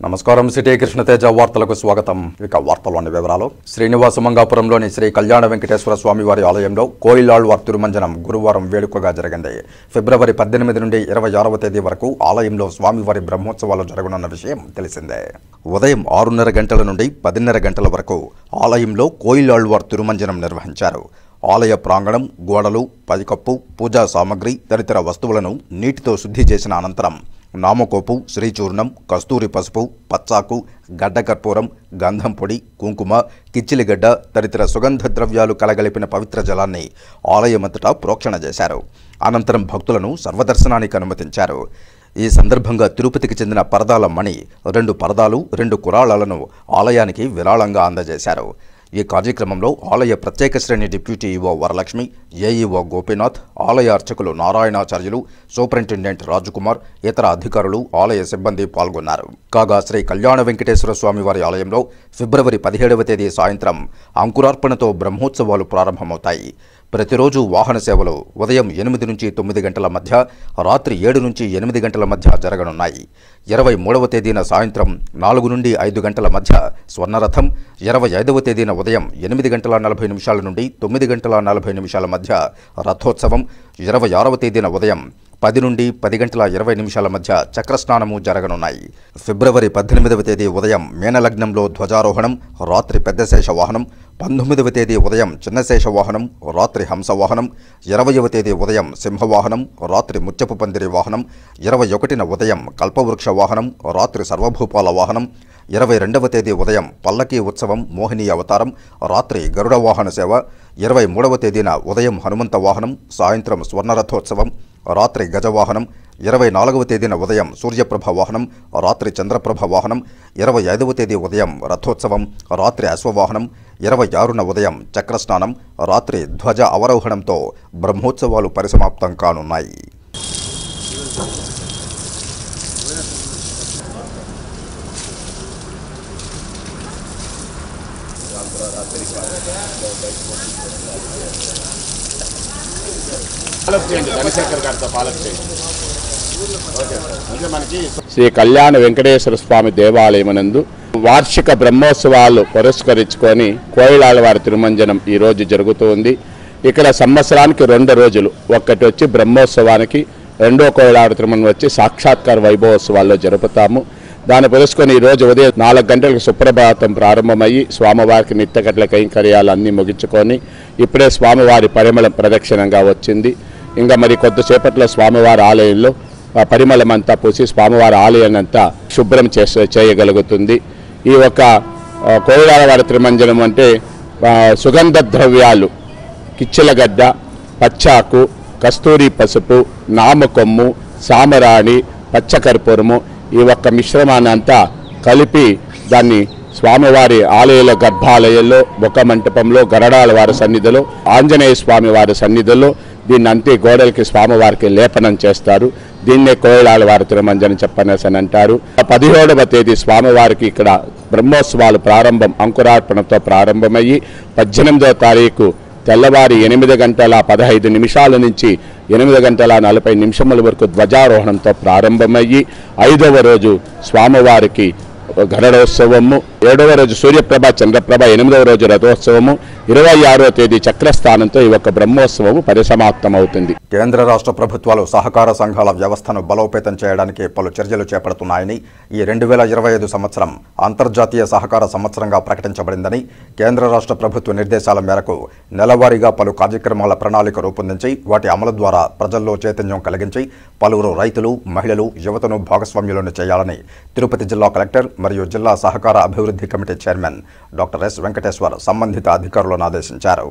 నమస్కారం. సిటీ కృష్ణతేజ వార్తలకు స్వాగతం. ఇక వార్తల్లోని వివరాలు. శ్రీనివాస మంగాపురంలోని శ్రీ కళ్యాణ వెంకటేశ్వర స్వామి వారి ఆలయంలో కోయిలాళ్వార్ తిరుమంజనం గురువారం వేడుకగా జరిగింది. ఫిబ్రవరి 18 నుండి 26వ తేదీ వరకు ఆలయంలో స్వామివారి బ్రహ్మోత్సవాలు జరగనున్న విషయం తెలిసిందే. ఉదయం 6:30 గంటల నుండి 10:30 గంటల వరకు ఆలయంలో కోయిలాళ్వార్ తిరుమంజనం నిర్వహించారు. ఆలయ ప్రాంగణం, గోడలు, పైకప్పు, పూజా సామగ్రి తదితర వస్తువులను నీటితో శుద్ధి చేసిన అనంతరం నామకోపు, శ్రీచూర్ణం, కస్తూరి పసుపు, పచ్చాకు, గడ్డకర్పూరం, గంధం పొడి, కుంకుమ, కిచ్చిలిగడ్డ తదితర సుగంధ ద్రవ్యాలు కలగలిపిన పవిత్ర జలాన్ని ఆలయమంతటా ప్రోక్షణ చేశారు. అనంతరం భక్తులను సర్వదర్శనానికి అనుమతించారు. ఈ సందర్భంగా తిరుపతికి చెందిన పరదాల మణి 2 పరదాలు, 2 కురాళాలను ఆలయానికి విరాళంగా అందజేశారు. ఈ కార్యక్రమంలో ఆలయ ప్రత్యేక శ్రేణి deputy EO Varalakshmi, AEO Gopinath, ఆలయ అర్చకులు నారాయణాచార్యులు, సూపరింటెండెంట్ రాజకుమార్, ఇతర అధికారులు, ఆలయ సిబ్బంది పాల్గొన్నారు. కాగా శ్రీ కళ్యాణ వెంకటేశ్వర స్వామి వారి ఆలయంలో ఫిబ్రవరి 17వ తేదీ సాయంత్రం అంకురార్పణతో బ్రహ్మోత్సవాలు ప్రారంభమవుతాయి. ప్రతిరోజు వాహన సేవలు ఉదయం 8 నుంచి 9 గంటల మధ్య, రాత్రి 7 నుంచి 8 గంటల మధ్య జరగనున్నాయి. 23వ తేదీన సాయంత్రం 4 నుండి 5 గంటల మధ్య స్వర్ణరథం, 25వ తేదీన ఉదయం 8 గంటల 40 నిమిషాల నుండి 9 గంటల 40 నిమిషాల మధ్య రథోత్సవం, 26వ తేదీన ఉదయం 10 నుండి 10 గంటల 20 నిమిషాల మధ్య చక్రస్నానము జరగనున్నాయి. ఫిబ్రవరి 18వ తేదీ ఉదయం మీనలగ్నంలో ధ్వజారోహణం, రాత్రి పెద్ద శేష వాహనం, 19వ తేదీ ఉదయం చిన్న శేష వాహనం, రాత్రి హంస వాహనం, 20వ తేదీ ఉదయం సింహవాహనం, రాత్రి ముత్యపు పందిరి వాహనం, 21న ఉదయం కల్పవృక్ష వాహనం, రాత్రి సర్వభూపాల వాహనం, 22వ తేదీ ఉదయం పల్లకీ ఉత్సవం మోహిని అవతారం, రాత్రి గరుడ వాహన సేవ, 23వ తేదీన ఉదయం హనుమంత వాహనం, సాయంత్రం స్వర్ణరథోత్సవం, రాత్రి గజవాహనం, 24వ తేదీన ఉదయం సూర్యప్రభ వాహనం, రాత్రి చంద్రప్రభ వాహనం, 25వ తేదీ ఉదయం రథోత్సవం, రాత్రి అశ్వవాహనం, 26న ఉదయం చక్రస్నానం, రాత్రి ధ్వజ అవరోహణంతో బ్రహ్మోత్సవాలు పరిసమాప్తం కానున్నాయి. శ్రీ కళ్యాణ వెంకటేశ్వర స్వామి దేవాలయమునందు వార్షిక బ్రహ్మోత్సవాలు పురస్కరించుకొని కోయిలాళ్వారి తిరుమంజనం ఈరోజు జరుగుతూ ఉంది. ఇక్కడ సంవత్సరానికి 2 రోజులు, ఒకటి వచ్చి బ్రహ్మోత్సవానికి, రెండో కోయిలాళ్వారి తిరుమంజనం వచ్చి సాక్షాత్కార వైభవోత్సవాల్లో జరుపుతాము. దాన్ని పురస్కొని ఈరోజు ఉదయం 4 గంటలకు సుప్రభాతం ప్రారంభమయ్యి స్వామివారికి నిత్యకట్ల కైంకర్యాలు అన్నీ ముగించుకొని ఇప్పుడే స్వామివారి పరిమళం ప్రదక్షిణంగా వచ్చింది. ఇంకా మరి కొద్దిసేపట్లో స్వామివారి ఆలయంలో పరిమళం అంతా పూసి స్వామివారి ఆలయాన్ని అంతా శుభ్రం చేయగలుగుతుంది. ఈ ఒక కోయిలాళ్వారి తిరుమంజనం అంటే సుగంధ ద్రవ్యాలు, కిచ్చిలగడ్డ, పచ్చాకు, కస్తూరి పసుపు, నామకొమ్ము, సామరాణి, పచ్చకర్పూరము ఈ ఒక్క మిశ్రమాన్ని అంతా కలిపి దాన్ని స్వామివారి ఆలయాల గర్భాలయంలో, ముఖ మంటపంలో, గరడాల వారి సన్నిధిలో, ఆంజనేయ స్వామి వారి సన్నిధిలో దీన్ని అంతే గోడలకి స్వామివారికి లేపనం చేస్తారు. దీన్నే కోయిలాళ్వారి తిరుమంజనం చెప్పనేసి అని అంటారు. 17వ తేదీ స్వామివారికి ఇక్కడ బ్రహ్మోత్సవాలు ప్రారంభం, అంకురార్పణతో ప్రారంభమయ్యి 18వ తారీఖు తెల్లవారి 8 గంటల 15 నిమిషాల నుంచి 8 గంటల 40 నిమిషముల వరకు ధ్వజారోహణంతో ప్రారంభమయ్యి 5వ రోజు స్వామివారికి గరుడోత్సవము, 7వ రోజు సూర్యప్రభ, చంద్రప్రభ, 8వ రోజు రథోత్సవము, 26వ తేదీ చక్రస్థానంతో ఈ ఒక బ్రహ్మోత్సవము పరిసమాప్తం అవుతుంది. కేంద్ర రాష్ట్ర ప్రభుత్వాలు సహకార సంఘాల వ్యవస్థను బలోపేతం చేయడానికి పలు చర్యలు చేపడుతున్నాయని, ఈ 2025 సంవత్సరం అంతర్జాతీయ సహకార సంవత్సరంగా ప్రకటించబడిందని, కేంద్ర రాష్ట్ర ప్రభుత్వ నిర్దేశాల మేరకు నెలవారీగా పలు కార్యక్రమాల ప్రణాళిక రూపొందించి వాటి అమలు ద్వారా ప్రజల్లో చైతన్యం కలిగించి పలువురు రైతులు, మహిళలు, యువతను భాగస్వామ్యులను చేయాలని తిరుపతి జిల్లా కలెక్టర్ మరియు జిల్లా సహకార అభివృద్ధి committee chairman doctor yes Venkateshwar సంబంధిత అధికారులను ఆదేశించారు.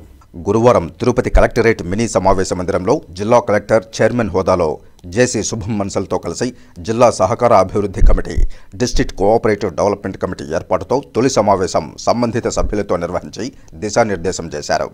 గురువారం తిరుపతి కలెక్టరేట్ మినీ సమావేశ మందిరంలో జిల్లా కలెక్టర్ చైర్మన్ హోదాలో జేసీ శుభం మన్సల్తో కలిసి జిల్లా సహకార అభివృద్ధి committee, district cooperative development committee ఏర్పాటుతో తొలి సమావేశం సంబంధిత సభ్యులతో నిర్వహించి దిశానిర్దేశం చేశారు.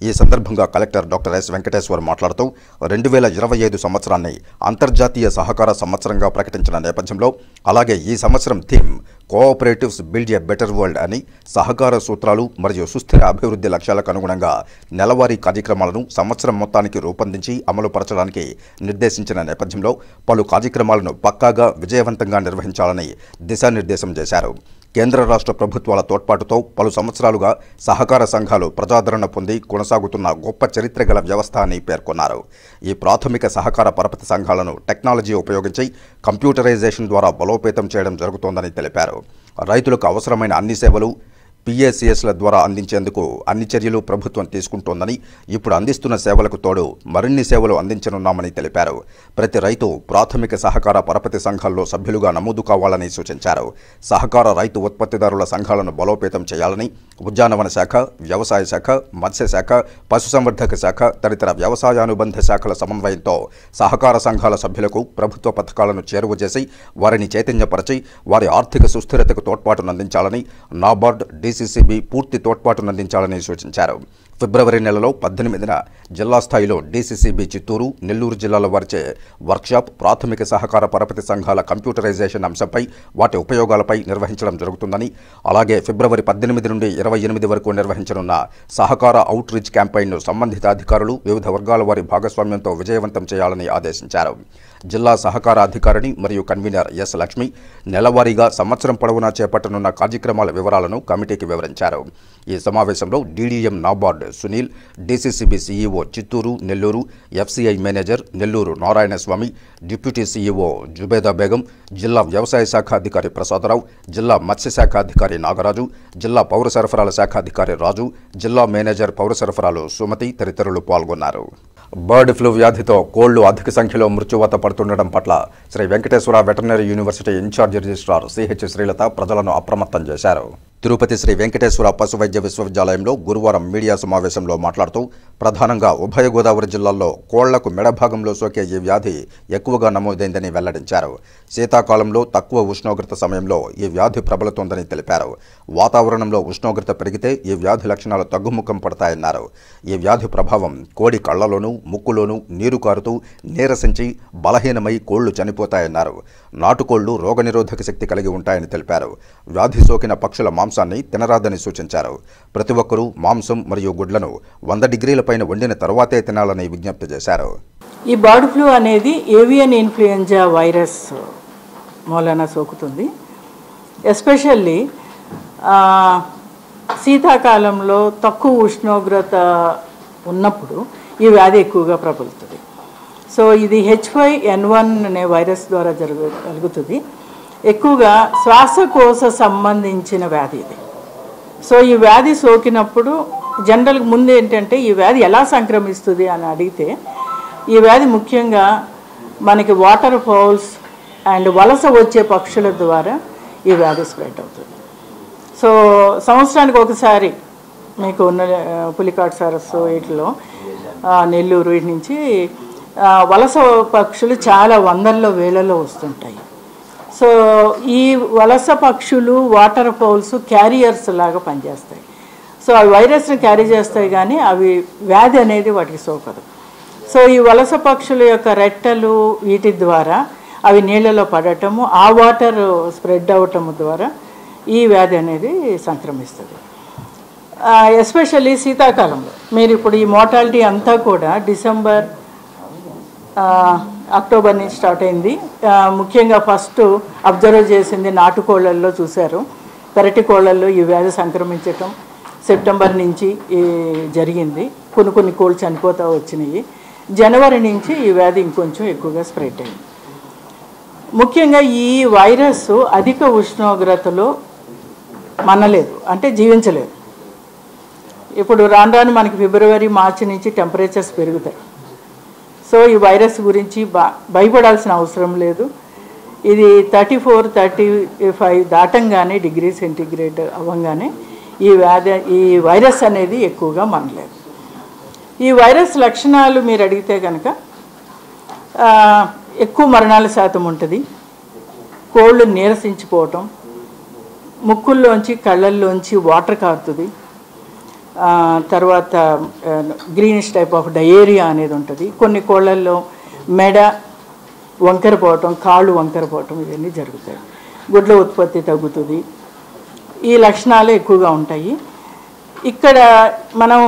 ఈ సందర్భంగా కలెక్టర్ డాక్టర్ ఎస్ వెంకటేశ్వర్ మాట్లాడుతూ 2025 సంవత్సరాన్ని అంతర్జాతీయ సహకార సంవత్సరంగా ప్రకటించిన నేపథ్యంలో అలాగే ఈ సంవత్సరం theme cooperatives build a better world అని సహకార సూత్రాలు మరియు సుస్థిర అభివృద్ధి లక్ష్యాలకు అనుగుణంగా నెలవారీ కార్యక్రమాలను సంవత్సరం మొత్తానికి రూపొందించి అమలుపరచడానికి నిర్దేశించిన నేపథ్యంలో పలు కార్యక్రమాలను పక్కాగా విజయవంతంగా నిర్వహించాలని దిశానిర్దేశం చేశారు. కేంద్ర రాష్ట్ర ప్రభుత్వాల తోడ్పాటుతో పలు సంవత్సరాలుగా సహకార సంఘాలు ప్రజాదరణ పొంది కొనసాగుతున్న గొప్ప చరిత్ర గల వ్యవస్థ అని పేర్కొన్నారు. ఈ ప్రాథమిక సహకార పరపతి సంఘాలను టెక్నాలజీ ఉపయోగించి కంప్యూటరైజేషన్ ద్వారా బలోపేతం చేయడం జరుగుతోందని తెలిపారు. రైతులకు అవసరమైన అన్ని సేవలు PACSల ద్వారా అందించేందుకు అన్ని చర్యలు ప్రభుత్వం తీసుకుంటోందని, ఇప్పుడు అందిస్తున్న సేవలకు తోడు మరిన్ని సేవలు అందించనున్నామని తెలిపారు. ప్రతి రైతు ప్రాథమిక సహకార పరపతి సంఘాల్లో సభ్యులుగా నమోదు కావాలని సూచించారు. సహకార రైతు ఉత్పత్తిదారుల సంఘాలను బలోపేతం చేయాలని ఉద్యానవన శాఖ, వ్యవసాయ శాఖ, మత్స్యశాఖ, పశుసంవర్ధక శాఖ తదితర వ్యవసాయానుబంధ శాఖల సమన్వయంతో సహకార సంఘాల సభ్యులకు ప్రభుత్వ పథకాలను చేరువ చేసి వారిని చైతన్యపరచి వారి ఆర్థిక సుస్థిరతకు తోడ్పాటునందించాలని నాబార్డ్, DCCB పూర్తి తోడ్పాటునందించాలని సూచించారు. ఫిబ్రవరి నెలలో 18న జిల్లా స్థాయిలో DCCB చిత్తూరు, నెల్లూరు జిల్లాల వారిచే వర్క్షాప్ ప్రాథమిక సహకార పరపతి సంఘాల కంప్యూటరైజేషన్ అంశంపై వాటి ఉపయోగాలపై నిర్వహించడం జరుగుతుందని, అలాగే ఫిబ్రవరి 18 నుండి 28 వరకు నిర్వహించనున్న సహకార అవుట్ రీచ్ క్యాంపెయిన్ను సంబంధిత అధికారులు వివిధ వర్గాల వారి భాగస్వామ్యంతో విజయవంతం చేయాలని ఆదేశించారు. జిల్లా సహకార అధికారిని మరియు కన్వీనర్ ఎస్ లక్ష్మి నెలవారీగా సంవత్సరం పొడవునా చేపట్టనున్న కార్యక్రమాల వివరాలను కమిటీకి వివరించారు. ఈ సమావేశంలో DDM NABARD Sunil, DCCB CEO Chittoor, Nellore, FCI manager Nellore Narayanaswamy, deputy CEO Zubeda Begum, జిల్లా వ్యవసాయ శాఖ అధికారి ప్రసాదరావు, జిల్లా మత్స్యశాఖ అధికారి నాగరాజు, జిల్లా పౌర సరఫరాల శాఖ అధికారి రాజు, జిల్లా మేనేజర్ పౌర సరఫరాలు సుమతి తదితరులు పాల్గొన్నారు. బర్డ్ ఫ్లూ వ్యాధితో కోళ్లు అధిక సంఖ్యలో మృత్యువాత పడుతుండడం పట్ల Sri Venkateswara veterinary university incharge registrar CH Srilatha ప్రజలను అప్రమత్తం చేశారు. తిరుపతి శ్రీ వెంకటేశ్వర పశు వైద్య విశ్వవిద్యాలయంలో గురువారం మీడియా సమావేశంలో మాట్లాడుతూ ప్రధానంగా ఉభయ గోదావరి జిల్లాల్లో కోళ్లకు మెడభాగంలో సోకే ఈ వ్యాధి ఎక్కువగా నమోదైందని వెల్లడించారు. శీతాకాలంలో తక్కువ ఉష్ణోగ్రత సమయంలో ఈ వ్యాధి ప్రబలుతోందని తెలిపారు. వాతావరణంలో ఉష్ణోగ్రత పెరిగితే ఈ వ్యాధి లక్షణాలు తగ్గుముఖం పడతాయన్నారు. ఈ వ్యాధి ప్రభావం కోడి కళ్లలోనూ, ముక్కులోనూ నీరు కారుతూ నీరసించి బలహీనమై కోళ్లు చనిపోతాయన్నారు. నాటుకోళ్లు రోగనిరోధక శక్తి కలిగి ఉంటాయని తెలిపారు. వ్యాధి సోకిన పక్షుల మాంసాన్ని తినరాదని సూచించారు. ప్రతి ఒక్కరూ మాంసం మరియు గుడ్లను 100 డిగ్రీల పైన వండిన తర్వాతే తినాలని విజ్ఞప్తి చేశారు. ఈ బర్డ్ ఫ్లూ అనేది ఏవియన్ ఇన్ఫ్లుయెంజా వైరస్ మూలన సోకుతుంది. ఎస్పెషల్లీ శీతాకాలంలో తక్కువ ఉష్ణోగ్రత ఉన్నప్పుడు ఈ వ్యాధి ఎక్కువగా ప్రబలుతుంది. సో ఇది H5N1 అనే వైరస్ ద్వారా జరుగుతుంది. ఎక్కువగా శ్వాసకోశ సంబంధించిన వ్యాధి ఇది. సో ఈ వ్యాధి సోకినప్పుడు జనరల్గా ముందు ఏంటంటే ఈ వ్యాధి ఎలా సంక్రమిస్తుంది అని అడిగితే, ఈ వ్యాధి ముఖ్యంగా మనకి వాటర్ ఫౌల్స్ అండ్ వలస వచ్చే పక్షుల ద్వారా ఈ వ్యాధి స్ప్రెడ్ అవుతుంది. సో సంవత్సరానికి ఒకసారి మీకు ఉన్న పులికాట్ సరస్సు వీటిలో నెల్లూరు వీటి నుంచి వలస పక్షులు చాలా వందల్లో వేలలో వస్తుంటాయి. సో ఈ వలస పక్షులు వాటర్ ఫౌల్స్ క్యారియర్స్ లాగా పనిచేస్తాయి. సో అవి వైరస్ని క్యారీ చేస్తాయి కానీ అవి వ్యాధి అనేది వాటికి సోకదు. సో ఈ వలస పక్షుల యొక్క రెట్టలు వీటి ద్వారా అవి నీళ్ళలో పడటము, ఆ వాటర్ స్ప్రెడ్ అవటము ద్వారా ఈ వ్యాధి అనేది సంక్రమిస్తుంది. ఎస్పెషల్లీ శీతాకాలంలో మీరు ఇప్పుడు ఈ మోర్టాలిటీ అంతా కూడా డిసెంబర్, అక్టోబర్ నుంచి స్టార్ట్ అయింది. ముఖ్యంగా ఫస్ట్ అబ్జర్వ్ చేసింది నాటుకోళ్లల్లో చూశారు. పెరటి కోళ్లల్లో ఈ వ్యాధి సంక్రమించటం సెప్టెంబర్ నుంచి జరిగింది. కొన్ని కోళ్ళు చనిపోతూ వచ్చినాయి. జనవరి నుంచి ఈ వ్యాధి ఇంకొంచెం ఎక్కువగా స్ప్రెడ్ అయింది. ముఖ్యంగా ఈ వైరస్ అధిక ఉష్ణోగ్రతలో మనలేదు, అంటే జీవించలేదు. ఇప్పుడు రాను మనకి ఫిబ్రవరి, మార్చి నుంచి టెంపరేచర్స్ పెరుగుతాయి. సో ఈ వైరస్ గురించి భయపడాల్సిన అవసరం లేదు. ఇది 34-35 దాటంగానే డిగ్రీ సెంటీగ్రేడ్ అవ్వగానే ఈ వైరస్ అనేది ఎక్కువగా మనలేదు. ఈ వైరస్ లక్షణాలు మీరు అడిగితే కనుక ఎక్కువ మరణాల శాతం ఉంటుంది. కోళ్ళు నీరసించిపోవటం, ముక్కుల్లోంచి కళ్ళల్లోంచి వాటర్ కారుతుంది, తర్వాత గ్రీనిష్ టైప్ ఆఫ్ డయేరియా అనేది ఉంటుంది. కొన్ని కోళ్ళల్లో మెడ వంకర పోవటం, కాళ్ళు వంకర పోవటం ఇవన్నీ జరుగుతాయి. గుడ్ల ఉత్పత్తి తగ్గుతుంది. ఈ లక్షణాలు ఎక్కువగా ఉంటాయి. ఇక్కడ మనం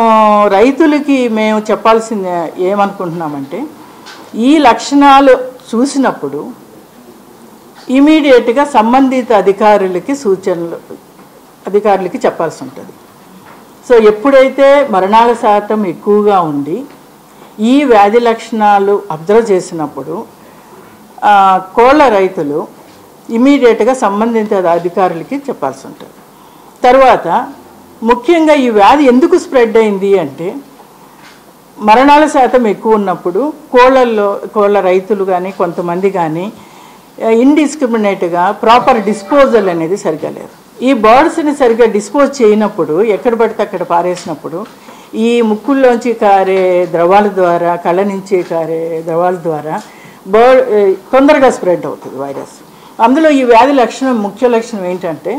రైతులకి మేము చెప్పాల్సింది ఏమనుకుంటున్నామంటే, ఈ లక్షణాలు చూసినప్పుడు ఇమీడియట్గా సంబంధిత అధికారులకి చెప్పాల్సి ఉంటుంది. సో ఎప్పుడైతే మరణాల శాతం ఎక్కువగా ఉండి ఈ వ్యాధి లక్షణాలు అబ్జర్వ్ చేసినప్పుడు కోళ్ళ రైతులు ఇమీడియట్గా సంబంధిత అధికారులకి చెప్పాల్సి ఉంటుంది. తర్వాత ముఖ్యంగా ఈ వ్యాధి ఎందుకు స్ప్రెడ్ అయింది అంటే, మరణాల శాతం ఎక్కువ ఉన్నప్పుడు కోళ్ళ రైతులు కానీ కొంతమంది కానీ ఇండిస్క్రిమినేట్గా ప్రాపర్ డిస్పోజల్ అనేది సరిగా లేదు. ఈ బర్డ్స్ని సరిగ్గా డిస్పోజ్ చేయనప్పుడు, ఎక్కడ పడితే అక్కడ పారేసినప్పుడు ఈ ముక్కుల్లోంచి కారే ద్రవాల ద్వారా, కళ్ళ నుంచి కారే ద్రవాల ద్వారా తొందరగా స్ప్రెడ్ అవుతుంది వైరస్. అందులో ఈ వ్యాధి ముఖ్య లక్షణం ఏంటంటే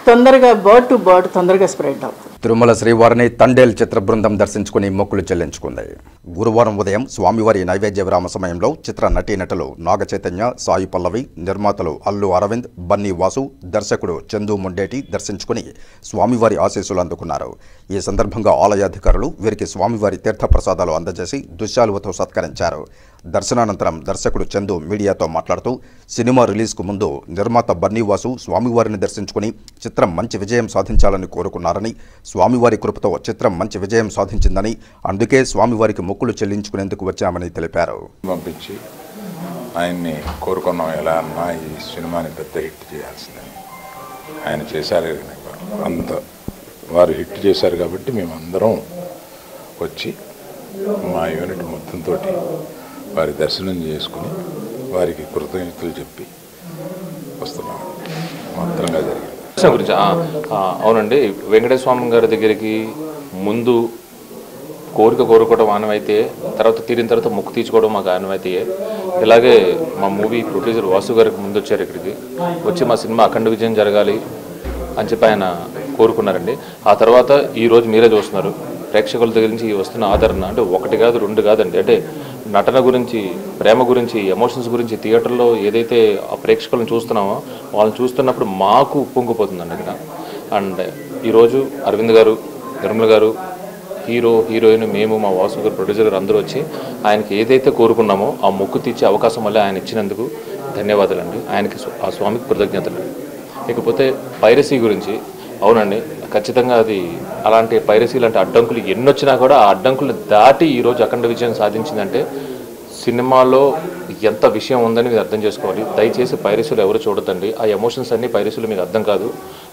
తొందరగా బర్డ్ టు బర్డ్ తొందరగా స్ప్రెడ్ అవుతుంది. తిరుమల శ్రీవారిని తండేల్ చిత్ర బృందం దర్శించుకుని మొక్కులు చెల్లించుకుంది. గురువారం ఉదయం స్వామివారి నైవేద్య విరామ సమయంలో చిత్ర నటీనటులు నాగ చైతన్య, సాయి పల్లవి, నిర్మాతలు అల్లు అరవింద్, బన్నీ వాసు, దర్శకుడు చందు మొండేటి దర్శించుకుని స్వామివారి ఆశీస్సులు అందుకున్నారు. ఈ సందర్భంగా ఆలయాధికారులు వీరికి స్వామివారి తీర్థప్రసాదాలు అందజేసి దుశ్శాలువతో సత్కరించారు. దర్శనానంతరం దర్శకుడు చందు మీడియాతో మాట్లాడుతూ, సినిమా రిలీజ్కు ముందు నిర్మాత బన్నీ వాసు స్వామివారిని దర్శించుకుని చిత్రం మంచి విజయం సాధించాలని కోరుకున్నారని, స్వామివారి కృపతో చిత్రం మంచి విజయం సాధించిందని, అందుకే స్వామివారికి మొక్కులు చెల్లించుకునేందుకు వచ్చామని తెలిపారు. పంపించి ఆయన్ని కోరుకున్నాం, ఎలా అన్నా ఈ సినిమాని పెద్ద హిట్ చేయాల్సిందని. ఆయన చేశారు, అంత వారు హిట్ చేశారు కాబట్టి మేమందరం వచ్చి మా యూనిట్ మొత్తంతో వారి దర్శనం చేసుకుని వారికి కృతజ్ఞతలు చెప్పి వస్తున్నాం. మాత్రంగా జరిగింది గురించి అవునండి. వెంకటేశ్వర స్వామి గారి దగ్గరికి ముందు కోరుకోవడం ఆనమైతే, తర్వాత తీరిన తర్వాత మొక్కు తీర్చుకోవడం మాకు ఆనమైతే, ఇలాగే మా మూవీ ప్రొడ్యూసర్ వాసు గారికి ముందు వచ్చారు. ఇక్కడికి వచ్చి మా సినిమా అఖండ విజయం జరగాలి అని చెప్పి ఆయన కోరుకున్నారండి. ఆ తర్వాత ఈరోజు మీరే చూస్తున్నారు ప్రేక్షకుల దగ్గర నుంచి వస్తున్న ఆదరణ. అంటే ఒకటి కాదు, రెండు కాదండి. అంటే నటన గురించి, ప్రేమ గురించి, ఎమోషన్స్ గురించి థియేటర్లో ఏదైతే ఆ ప్రేక్షకులను చూస్తున్నామో వాళ్ళని చూస్తున్నప్పుడు మాకు ఉప్పొంగిపోతుందండి ఇక్కడ. అండ్ ఈరోజు అరవింద్ గారు, నిర్మల గారు, హీరోయిన్, మేము, మా వాసు గారు, ప్రొడ్యూసర్ గారు అందరూ వచ్చి ఆయనకి ఏదైతే కోరుకున్నామో ఆ మొక్కు తీర్చే అవకాశం వల్ల ఆయన ఇచ్చినందుకు ధన్యవాదాలండి. ఆయనకి, ఆ స్వామికి కృతజ్ఞతలు. ఇకపోతే పైరసీ గురించి, అవునండి, ఖచ్చితంగా అది అలాంటి పైరసీ లాంటి అడ్డంకులు ఎన్నొచ్చినా కూడా ఆ అడ్డంకులను దాటి ఈరోజు అఖండ విజయం సాధించిందంటే సినిమాలో ఎంత విషయం ఉందని మీరు అర్థం చేసుకోవాలి. దయచేసి పైరసీలు ఎవరు చూడొద్దండి. ఆ ఎమోషన్స్ అన్ని పైరసీలు మీకు అర్థం కాదు.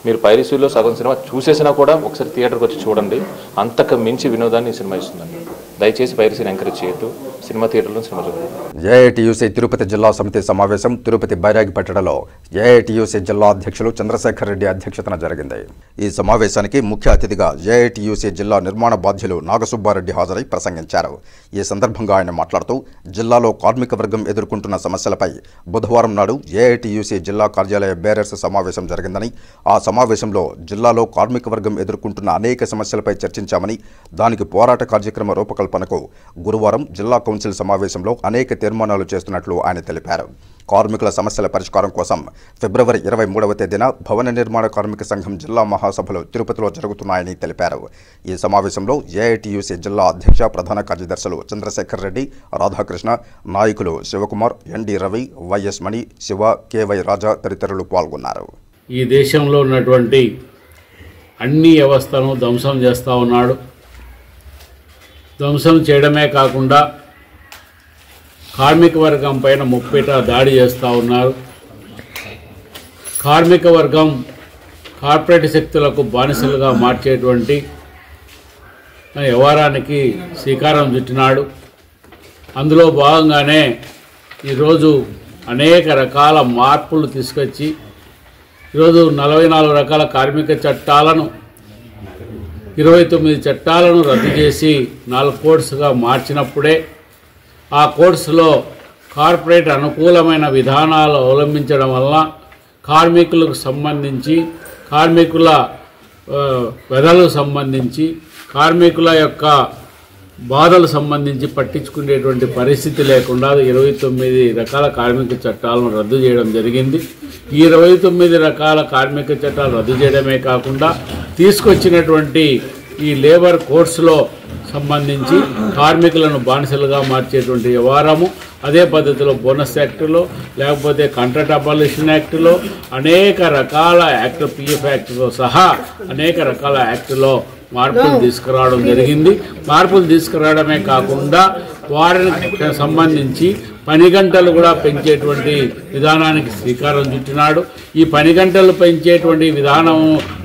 మీరు పైరసీలో సగం సినిమా చూసేసినా కూడా ఒకసారి థియేటర్కి వచ్చి చూడండి. అంతకు మించి వినోదాన్ని ఈ సినిమా ఇస్తుందండి. దయచేసి పైరసీని ఎంకరేజ్ చేయొద్దు. సినిమా థియేటర్లో సినిమా చూడండి. ఏఐటీయూసీ తిరుపతి జిల్లా సమితి సమావేశం తిరుపతి బైరాగిపేటలో ఏఐటీయూసీ జిల్లా అధ్యక్షులు చంద్రశేఖర్ రెడ్డి అధ్యక్షతన జరిగింది. ఈ సమావేశానికి ముఖ్య అతిథిగా ఏఐటీయూసీ జిల్లా నిర్మాణ బాధ్యులు నాగసుబ్బారెడ్డి హాజరై ప్రసంగించారు. ఈ సందర్భంగా ఆయన మాట్లాడుతూ, జిల్లాలో కార్మిక వర్గం ఎదుర్కొంటున్న సమస్యలపై బుధవారం నాడు ఏఐటీయూసీ జిల్లా కార్యాలయ బేరర్స్ సమావేశం జరిగిందని, ఆ సమావేశంలో జిల్లాలో కార్మిక వర్గం ఎదుర్కొంటున్న అనేక సమస్యలపై చర్చించామని, దానికి పోరాట కార్యక్రమ రూపకల్పనకు గురువారం జిల్లా కౌన్సిల్ సమావేశంలో అనేక తీర్మానాలు చేస్తున్నట్లు ఆయన తెలిపారు. కార్మికుల సమస్యల పరిష్కారం కోసం ఫిబ్రవరి 23వ తేదీన భవన నిర్మాణ కార్మిక సంఘం జిల్లా మహాసభలు తిరుపతిలో జరుగుతున్నాయని తెలిపారు. ఈ సమావేశంలో ఏఐటీయూసీ జిల్లా అధ్యక్ష ప్రధాన కార్యదర్శులు చంద్రశేఖర్ రెడ్డి, రాధాకృష్ణ, నాయకులు శివకుమార్, ఎన్డి రవి, వైఎస్ మణి, శివ, కేవై రాజా తదితరులు పాల్గొన్నారు. ఈ దేశంలో ఉన్నటువంటి అన్ని వ్యవస్థను ధ్వంసం చేస్తూ ఉన్నాడు. ధ్వంసం చేయడమే కాకుండా కార్మిక వర్గం పైన ముప్పిట దాడి చేస్తూ ఉన్నారు. కార్మిక వర్గం కార్పొరేట్ శక్తులకు బానిసలుగా మార్చేటువంటి వ్యవహారానికి శ్రీకారం చుట్టినాడు. అందులో భాగంగానే ఈరోజు అనేక రకాల మార్పులు తీసుకొచ్చి ఈరోజు 44 రకాల కార్మిక చట్టాలను 29 చట్టాలను రద్దు చేసి 4 కోడ్స్గా మార్చినప్పుడే ఆ కోడ్స్లో కార్పొరేట్ అనుకూలమైన విధానాలు అవలంబించడం వల్ల కార్మికులకు సంబంధించి, కార్మికుల వెధలకు సంబంధించి కార్మికుల యొక్క బాధలు సంబంధించి పట్టించుకునేటువంటి పరిస్థితి లేకుండా 29 రకాల కార్మిక చట్టాలను రద్దు చేయడం జరిగింది. ఈ 29 రకాల కార్మిక చట్టాలు రద్దు చేయడమే కాకుండా తీసుకొచ్చినటువంటి ఈ లేబర్ కోడ్స్లో సంబంధించి కార్మికులను బానిసలుగా మార్చేటువంటి వ్యవహారము, అదే పద్ధతిలో బోనస్ యాక్టులో లేకపోతే కాంట్రాక్ట్ అబాలిషన్ యాక్టులో అనేక రకాల యాక్ట్, పిఎఫ్ యాక్టుతో సహా అనేక రకాల యాక్టులో మార్పులు తీసుకురావడం జరిగింది. మార్పులు తీసుకురావడమే కాకుండా వారికి సంబంధించి పని గంటలు కూడా పెంచేటువంటి విధానానికి శ్రీకారం చుట్టినాడు. ఈ పని గంటలు పెంచేటువంటి విధానం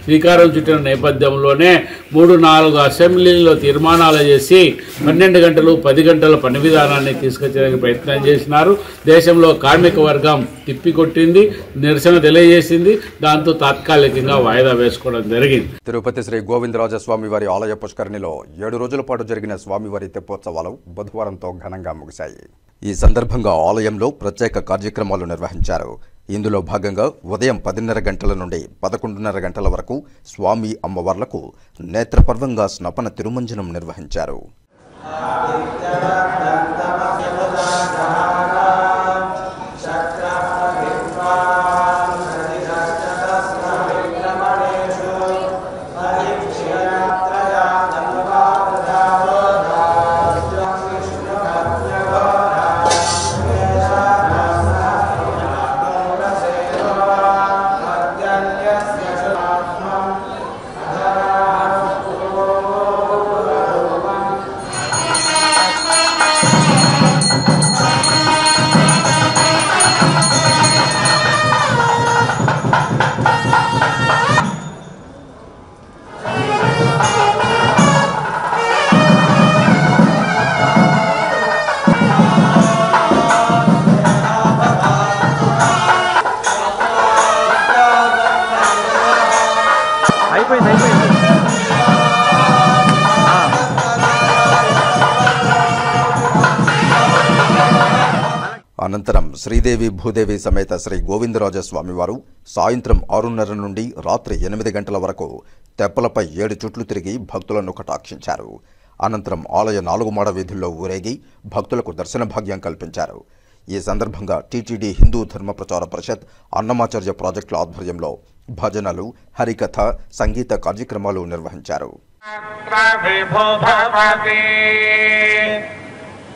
శ్రీకారం చుట్టిన నేపథ్యంలోనే 3-4 అసెంబ్లీల్లో తీర్మానాలు చేసి 12 గంటలు 10 గంటల పని విధానాన్ని తీసుకొచ్చడానికి ప్రయత్నం చేసినారు. దేశంలో కార్మిక వర్గం తిప్పికొట్టింది, నిరసన తెలియజేసింది. దాంతో తాత్కాలికంగా వాయిదా వేసుకోవడం జరిగింది. తిరుపతి శ్రీ గోవిందరాజస్వామి వారి ఆలయ పుష్కరిణిలో 7 రోజుల పాటు జరిగిన స్వామివారి తెప్పోత్సవాలు బుధవారంతో ఘనంగా ముగిశాయి. ఈ సందర్భంగా ఆలయంలో ప్రత్యేక కార్యక్రమాలు నిర్వహించారు. ఇందులో భాగంగా ఉదయం 10:30 గంటల నుండి 11:30 గంటల వరకు స్వామి అమ్మవార్లకు నేత్రపర్వంగా స్నపన తిరుమంజనం నిర్వహించారు. అనంతరం శ్రీదేవి భూదేవి సమేత శ్రీ గోవిందరాజస్వామివారు సాయంత్రం 6:30 నుండి రాత్రి 8 గంటల వరకు తెప్పలపై 7 చుట్లు తిరిగి భక్తులను కటాక్షించారు. అనంతరం ఆలయ 4 మాడ వీధుల్లో ఊరేగి భక్తులకు దర్శన భాగ్యం కల్పించారు. ఈ సందర్భంగా టీటీడీ హిందూ ధర్మ ప్రచార పరిషత్ అన్నమాచార్య ప్రాజెక్టుల ఆధ్వర్యంలో భజనలు, హరికథ, సంగీత కార్యక్రమాలు నిర్వహించారు.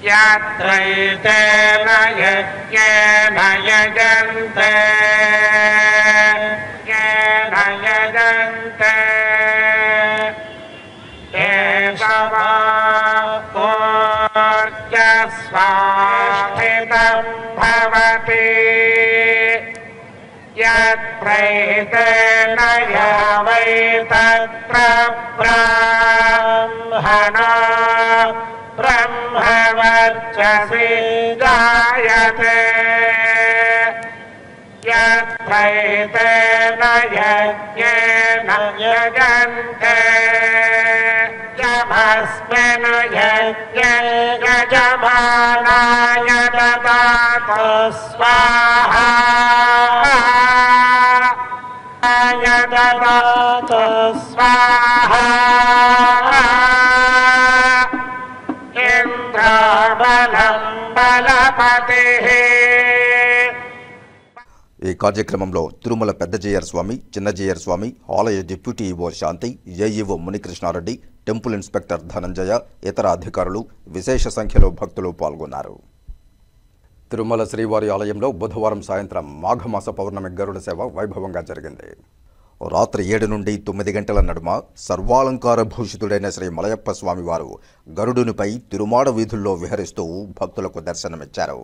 యాత్రైతేన యజ్ఞేన యజంతే కేశవా ఊర్జస్వాస్థితం భవతి యత్రైతేన వై తత్ర బ్రాహ్మణా బ్రహ్మవర్చసి జాయతే యత్రైతేన యజ్ఞేన యజంతే యమస్మిన్ యజ్ఞే యజమానాయ దదాతు స్వాహా దదాతు స్వాహా ఈ కార్యక్రమంలో తిరుమల పెద్దజయ్యర్ స్వామి, చిన్నజయ్యర్ స్వామి, ఆలయ deputy EO Shanti, AEO Munikrishnareddy, temple inspector Dhananjaya, ఇతర అధికారులు, విశేష సంఖ్యలో భక్తులు పాల్గొన్నారు. తిరుమల శ్రీవారి ఆలయంలో బుధవారం సాయంత్రం మాఘమాస పౌర్ణమి గరుడ సేవ వైభవంగా జరిగింది. రాత్రి 7 నుండి 9 గంటల నడుమ సర్వాలంకార భూషితుడైన శ్రీ మలయప్ప స్వామివారు గరుడునిపై తిరుమాడ వీధుల్లో విహరిస్తూ భక్తులకు దర్శనమిచ్చారు.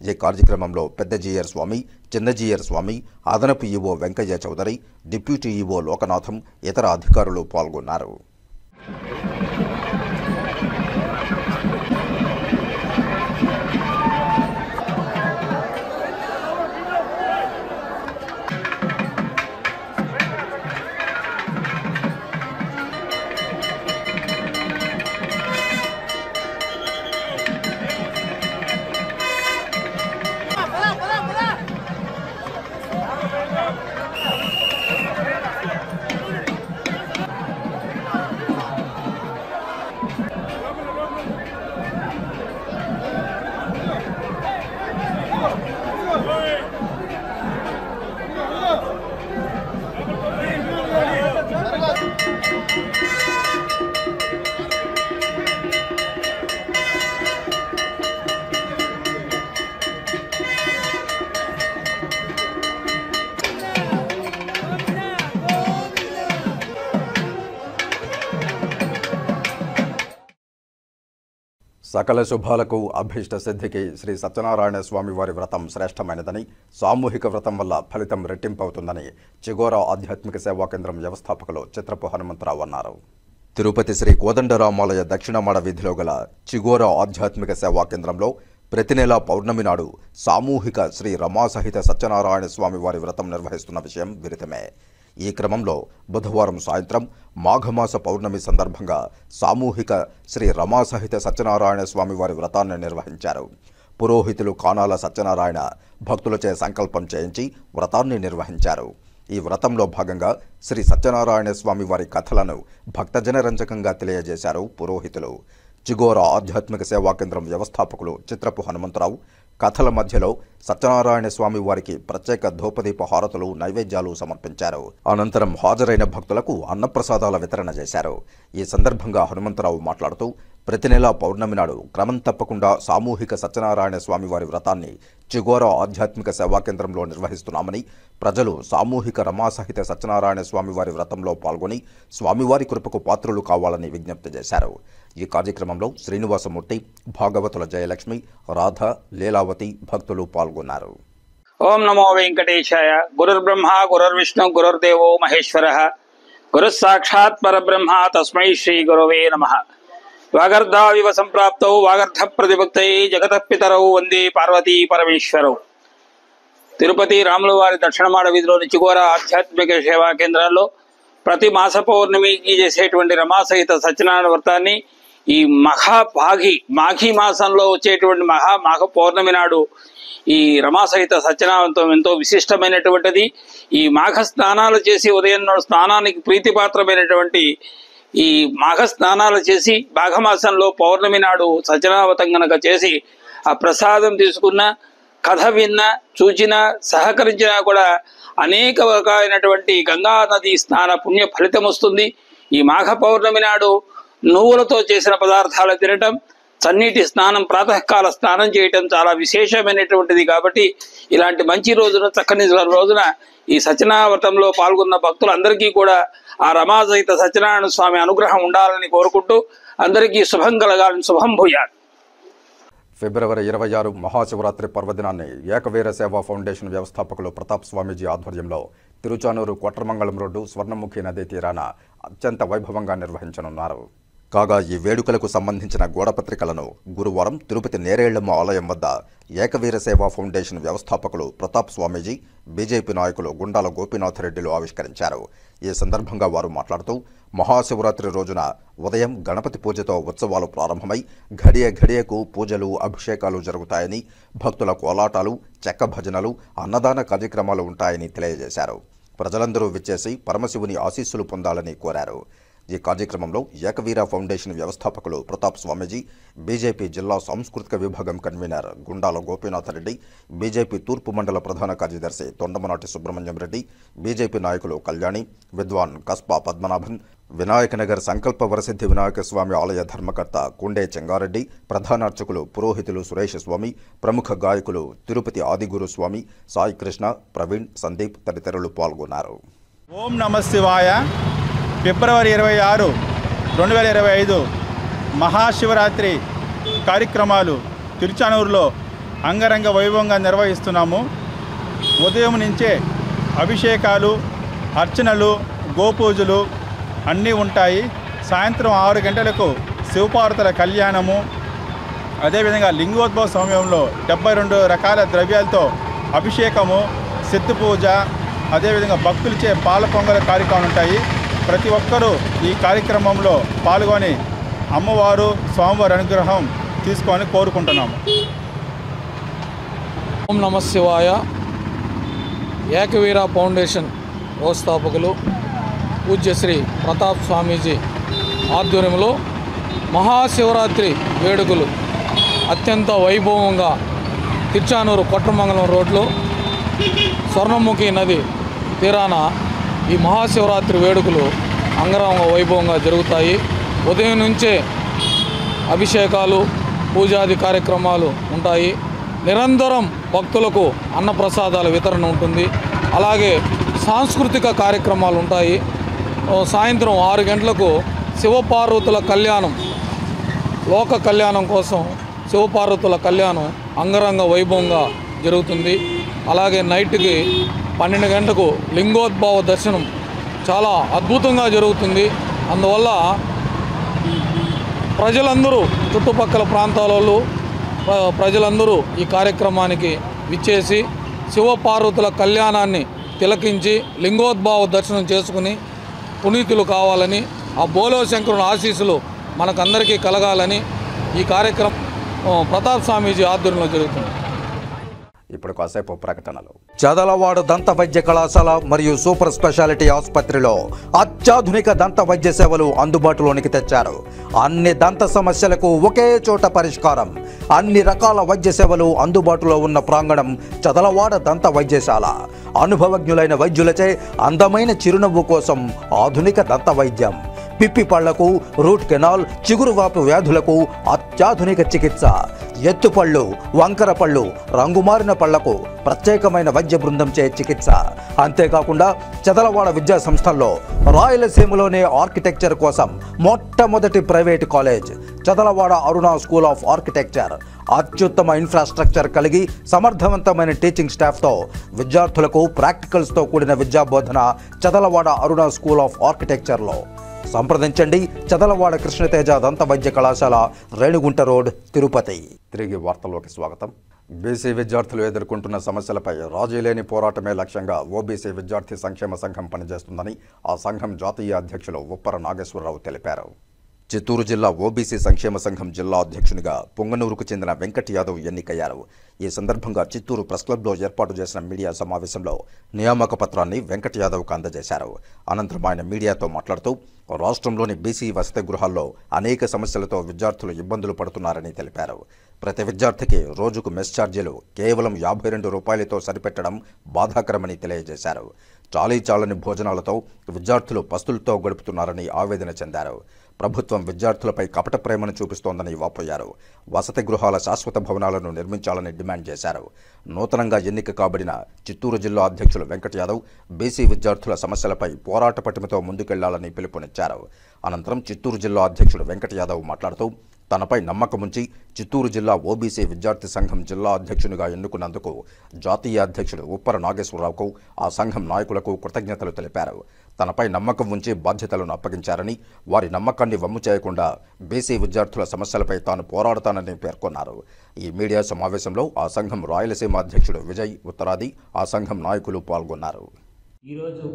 ఈ కార్యక్రమంలో పెద్దజీయర్ స్వామి, చిన్నజీయర్ స్వామి, అదనపు EO Venkaiah Chowdary, deputy EO Lokanatham, ఇతర అధికారులు పాల్గొన్నారు. సకల శుభాలకు అభీష్ట సిద్ధికి శ్రీ సత్యనారాయణ స్వామి వారి వ్రతం శ్రేష్టమైనదని, సామూహిక వ్రతం వల్ల ఫలితం రెట్టింపవుతుందని చిగోరా ఆధ్యాత్మిక సేవా కేంద్రం వ్యవస్థాపకులు చిత్రపు హనుమంతరావు అన్నారు. తిరుపతి శ్రీ కోదండరామాలయ దక్షిణమాడ వీధిలో గల చిగోరా ఆధ్యాత్మిక సేవా కేంద్రంలో ప్రతి నెల పౌర్ణమి నాడు సామూహిక శ్రీ రమాసహిత సత్యనారాయణ స్వామి వారి వ్రతం నిర్వహిస్తున్న విషయం విదితమే. ఈ క్రమంలో బుధవారం సాయంత్రం మాఘమాస పౌర్ణమి సందర్భంగా సామూహిక శ్రీ రమాసహిత సత్యనారాయణ స్వామి వారి వ్రతాన్ని నిర్వహించారు. పురోహితులు కానాల సత్యనారాయణ భక్తులచే సంకల్పం చేయించి వ్రతాన్ని నిర్వహించారు. ఈ వ్రతంలో భాగంగా శ్రీ సత్యనారాయణ స్వామి వారి కథలను భక్తజనరంజకంగా తెలియజేశారు పురోహితులు. చిగోరా ఆధ్యాత్మిక సేవా కేంద్రం వ్యవస్థాపకులు చిత్రపు హనుమంతరావు కథల మధ్యలో సత్యనారాయణ స్వామి వారికి ప్రత్యేక ధూపదీప హారతులు, నైవేద్యాలు సమర్పించారు. అనంతరం హాజరైన భక్తులకు అన్నప్రసాదాల వితరణ చేశారు. ఈ సందర్భంగా హనుమంతరావు మాట్లాడుతూ, ప్రతి నెలా పౌర్ణమి నాడు క్రమం తప్పకుండా సామూహిక సత్యనారాయణ స్వామి వారి వ్రతాన్ని చిగోరా ఆధ్యాత్మిక సేవా కేంద్రంలో నిర్వహిస్తున్నామని, ప్రజలు సామూహిక రమాసహిత సత్యనారాయణ స్వామి వారి వ్రతంలో పాల్గొని స్వామివారి కృపకు పాత్రులు కావాలని విజ్ఞప్తి చేశారు. ఈ కార్యక్రమంలో శ్రీనివాసమూర్తి, భాగవతుల జయలక్ష్మి, రాధ, లీలావతి భక్తులు పాల్గొన్నారు. ఓం నమో వెంకటేశాయ. గురుర్బ్రహ్మ గురుర్విష్ణు గురుర్దేవో మహేశ్వర, గురుః సాక్షాత్ పరబ్రహ్మ తస్మై శ్రీ గురవే నమః. వాగర్ధావివ సంప్రాప్తౌ వాగర్ధ ప్రతిభక్తై జగతః పితరౌ వందే పార్వతీ పరమేశ్వరౌ. తిరుపతి రాముల వారి దక్షిణమాడ వీధిలోని చిగోరా ఆధ్యాత్మిక సేవా కేంద్రాల్లో ప్రతి మాస పౌర్ణమికి చేసేటువంటి రమాసహిత సత్యనారాయణ వ్రతాన్ని ఈ మాఘీ మాసంలో వచ్చేటువంటి మాఘ పౌర్ణమి నాడు ఈ రమాసహిత సత్యనారాయణం ఎంతో విశిష్టమైనటువంటిది. ఈ మాఘ స్నానాలు చేసి ఉదయం నాడు స్నానానికి ప్రీతిపాత్రమైనటువంటి ఈ మాఘ స్నానాలు చేసి మాఘమాసంలో పౌర్ణమి నాడు సత్యనారాయణం గనక చేసి ఆ ప్రసాదం తీసుకున్న, కథ విన్న, చూచిన, సహకరించినా కూడా అనేక రకాలైనటువంటి గంగా నది స్నాన పుణ్య ఫలితం వస్తుంది. ఈ మాఘ పౌర్ణమి నాడు నువ్వులతో చేసిన పదార్థాలు తినటం, చన్నీటి స్నానం, ప్రాతకాల స్నానం చేయటం చాలా విశేషమైనటువంటిది. కాబట్టి ఇలాంటి మంచి రోజున, చక్కని రోజున ఈ సత్యనారాయణ వ్రతంలో పాల్గొన్న భక్తులందరికీ కూడా ఆ రమాసహిత సత్యనారాయణ స్వామి అనుగ్రహం ఉండాలని కోరుకుంటూ అందరికీ శుభం కలగాలని, శుభం భూయాలి. ఫిబ్రవరి 26 మహాశివరాత్రి పర్వదినాన్ని ఏకవీర సేవా ఫౌండేషన్ వ్యవస్థాపకులు ప్రతాప్ స్వామీజీ ఆధ్వర్యంలో తిరుచానూరు కొట్రమంగళం రోడ్డు స్వర్ణముఖి నదీ తీరాన అత్యంత వైభవంగా నిర్వహించనున్నారు. కాగా ఈ వేడుకలకు సంబంధించిన గోడపత్రికలను గురువారం తిరుపతి నేరేళ్లమ్మ ఆలయం వద్ద ఏకవీర సేవా ఫౌండేషన్ వ్యవస్థాపకులు ప్రతాప్ స్వామీజీ, బీజేపీ నాయకులు గుండాల గోపీనాథ్ రెడ్డిలు ఆవిష్కరించారు. ఈ సందర్భంగా వారు మాట్లాడుతూ, మహాశివరాత్రి రోజున ఉదయం గణపతి పూజతో ఉత్సవాలు ప్రారంభమై ఘడియకు పూజలు, అభిషేకాలు జరుగుతాయని, భక్తుల కోలాటాలు, చెక్క భజనలు, అన్నదాన కార్యక్రమాలు ఉంటాయని తెలియజేశారు. ప్రజలందరూ విచ్చేసి పరమశివుని ఆశీస్సులు పొందాలని కోరారు. ఈ కార్యక్రమంలో ఏకవీర ఫౌండేషన్ వ్యవస్థాపకులు ప్రతాప్ స్వామీజీ, బీజేపీ జిల్లా సాంస్కృతిక విభాగం కన్వీనర్ గుండాల గోపీనాథ్ రెడ్డి, బీజేపీ తూర్పు మండల ప్రధాన కార్యదర్శి తొండమనాటి సుబ్రహ్మణ్యం రెడ్డి, బీజేపీ నాయకులు కళ్యాణి, విద్వాన్ కస్పా పద్మనాభన్, వినాయకనగర్ సంకల్ప వరసిద్ధి వినాయక స్వామి ఆలయ ధర్మకర్త కుండే చెంగారెడ్డి, ప్రధాన అర్చకులు పురోహితులు సురేష్ స్వామి, ప్రముఖ గాయకులు తిరుపతి ఆదిగురు స్వామి, సాయి కృష్ణ, ప్రవీణ్, సందీప్ తదితరులు పాల్గొన్నారు. ఓం నమ శివాయ. ఫిబ్రవరి 26, 2025 మహాశివరాత్రి కార్యక్రమాలు తిరుచానూరులో అంగరంగ వైభవంగా నిర్వహిస్తున్నాము. ఉదయం నుంచే అభిషేకాలు, అర్చనలు, గోపూజలు అన్నీ ఉంటాయి. సాయంత్రం 6 గంటలకు శివపార్వతుల కళ్యాణము, అదేవిధంగా లింగోద్భవ సమయంలో 72 రకాల ద్రవ్యాలతో అభిషేకము, సిద్ధి పూజ, అదేవిధంగా భక్తులచే పాల పొంగల కార్యక్రమాలు ఉంటాయి. ప్రతి ఒక్కరూ ఈ కార్యక్రమంలో పాల్గొని అమ్మవారు, స్వామివారి అనుగ్రహం తీసుకొని కోరుకుంటున్నాము. ఓం నమ శివాయ. ఏకవీర ఫౌండేషన్ వ్యవస్థాపకులు పూజ్యశ్రీ ప్రతాప్ స్వామీజీ ఆధ్వర్యంలో మహాశివరాత్రి వేడుకలు అత్యంత వైభవంగా తిరుచానూరు కొట్రమంగళం రోడ్లో స్వర్ణముఖి నది తీరాన ఈ మహాశివరాత్రి వేడుకలు అంగరంగ వైభవంగా జరుగుతాయి. ఉదయం నుంచే అభిషేకాలు, పూజాది కార్యక్రమాలు ఉంటాయి. నిరంతరం భక్తులకు అన్నప్రసాదాల వితరణ ఉంటుంది. అలాగే సాంస్కృతిక కార్యక్రమాలు ఉంటాయి. సాయంత్రం 6 గంటలకు శివపార్వతుల కళ్యాణం లోక కళ్యాణం కోసం శివపార్వతుల కళ్యాణం అంగరంగ వైభవంగా జరుగుతుంది. అలాగే నైట్కి 12 గంటలకు లింగోద్భవ దర్శనం చాలా అద్భుతంగా జరుగుతుంది. అందువల్ల ప్రజలందరూ చుట్టుపక్కల ప్రాంతాలలో ప్రజలందరూ ఈ కార్యక్రమానికి విచ్చేసి శివపార్వతుల కళ్యాణాన్ని తిలకించి లింగోద్భవ దర్శనం చేసుకుని పునీతులు కావాలని, ఆ బోలో శంకరుని ఆశీస్సులు మనకందరికీ కలగాలని ఈ కార్యక్రమం ప్రతాప్ స్వామీజీ ఆధ్వర్యంలో జరుగుతుంది. ఇప్పుడు కాసేపు ప్రకటనలు. చదలవాడ దంత వైద్య కళాశాల మరియు సూపర్ స్పెషాలిటీ ఆసుపత్రిలో అత్యాధునిక దంత వైద్య సేవలు అందుబాటులోనికి తెచ్చారు. అన్ని దంత సమస్యలకు ఒకే చోట పరిష్కారం. అన్ని రకాల వైద్య సేవలు అందుబాటులో ఉన్న ప్రాంగణం చదలవాడ దంత వైద్యశాల. అనుభవజ్ఞులైన వైద్యులచే అందమైన చిరునవ్వు కోసం ఆధునిక దంత వైద్యం. పిప్పి పళ్లకు, రూట్ కెనాల్, చిగురువాపు వ్యాధులకు అత్యాధునిక చికిత్స. ఎత్తుపళ్ళు, వంకర పళ్ళు, రంగుమారిన పళ్లకు ప్రత్యేకమైన వైద్య బృందంచే చికిత్స. అంతేకాకుండా చదలవాడ విద్యా సంస్థల్లో రాయలసీమలోనే ఆర్కిటెక్చర్ కోసం మొట్టమొదటి private college Chadalavada Aruna school of architecture. అత్యుత్తమ ఇన్ఫ్రాస్ట్రక్చర్ కలిగి సమర్థవంతమైన టీచింగ్ స్టాఫ్తో విద్యార్థులకు ప్రాక్టికల్స్తో కూడిన విద్యాబోధన చదలవాడ అరుణ స్కూల్ ఆఫ్ ఆర్కిటెక్చర్లో. సంప్రదించండి. చదలవాడ కృష్ణతేజ దంత వైద్య కళాశాల, రేణిగుంట రోడ్, తిరుపతి. తిరిగి వార్తల్లోకి స్వాగతం. బీసీ విద్యార్థులు ఎదుర్కొంటున్న సమస్యలపై రాజీ లేని పోరాటమే లక్ష్యంగా ఓబీసీ విద్యార్థి సంక్షేమ సంఘం పనిచేస్తుందని ఆ సంఘం జాతీయ అధ్యక్షులు ఉప్పర నాగేశ్వరరావు తెలిపారు. చిత్తూరు జిల్లా ఓబీసీ సంక్షేమ సంఘం జిల్లా అధ్యక్షునిగా పొంగనూరుకు చెందిన వెంకట్ యాదవ్ ఎన్నికయ్యారు. ఈ సందర్భంగా చిత్తూరు ప్రెస్ క్లబ్లో ఏర్పాటు చేసిన మీడియా సమావేశంలో నియామక పత్రాన్ని వెంకట్ యాదవ్కు అందజేశారు. అనంతరం ఆయన మీడియాతో మాట్లాడుతూ రాష్ట్రంలోని బీసీ వసతి గృహాల్లో అనేక సమస్యలతో విద్యార్థులు ఇబ్బందులు పడుతున్నారని తెలిపారు. ప్రతి విద్యార్థికి రోజుకు మెస్ ఛార్జీలు కేవలం 52 రూపాయలతో సరిపెట్టడం బాధాకరమని తెలియజేశారు. చాలీచాలని భోజనాలతో విద్యార్థులు పస్తులతో గడుపుతున్నారని ఆవేదన చెందారు. ప్రభుత్వం విద్యార్థులపై కపట ప్రేమను చూపిస్తోందని వాపోయారు. వసతి గృహాల శాశ్వత భవనాలను నిర్మించాలని డిమాండ్ చేశారు. నూతనంగా ఎన్నిక కాబడిన చిత్తూరు జిల్లా అధ్యక్షులు వెంకట్ యాదవ్ బీసీ విద్యార్థుల సమస్యలపై పోరాట పటిమతో ముందుకెళ్లాలని పిలుపునిచ్చారు. అనంతరం చిత్తూరు జిల్లా అధ్యక్షుడు వెంకట్ యాదవ్ మాట్లాడుతూ తనపై నమ్మకముంచి చిత్తూరు జిల్లా ఓబీసీ విద్యార్థి సంఘం జిల్లా అధ్యక్షునిగా ఎన్నుకున్నందుకు జాతీయ అధ్యక్షుడు ఉప్పర నాగేశ్వరరావుకు, ఆ సంఘం నాయకులకు కృతజ్ఞతలు తెలిపారు. తనపై నమ్మకం ఉంచి బాధ్యతలను అప్పగించారని, వారి నమ్మకాన్ని వమ్ము చేయకుండా బీసీ విద్యార్థుల సమస్యలపై తాను పోరాడతానని పేర్కొన్నారు. ఈ మీడియా సమావేశంలో ఆ సంఘం రాయలసీమ అధ్యక్షుడు విజయ్, ఉత్తరాది, ఆ సంఘం నాయకులు పాల్గొన్నారు. ఈరోజు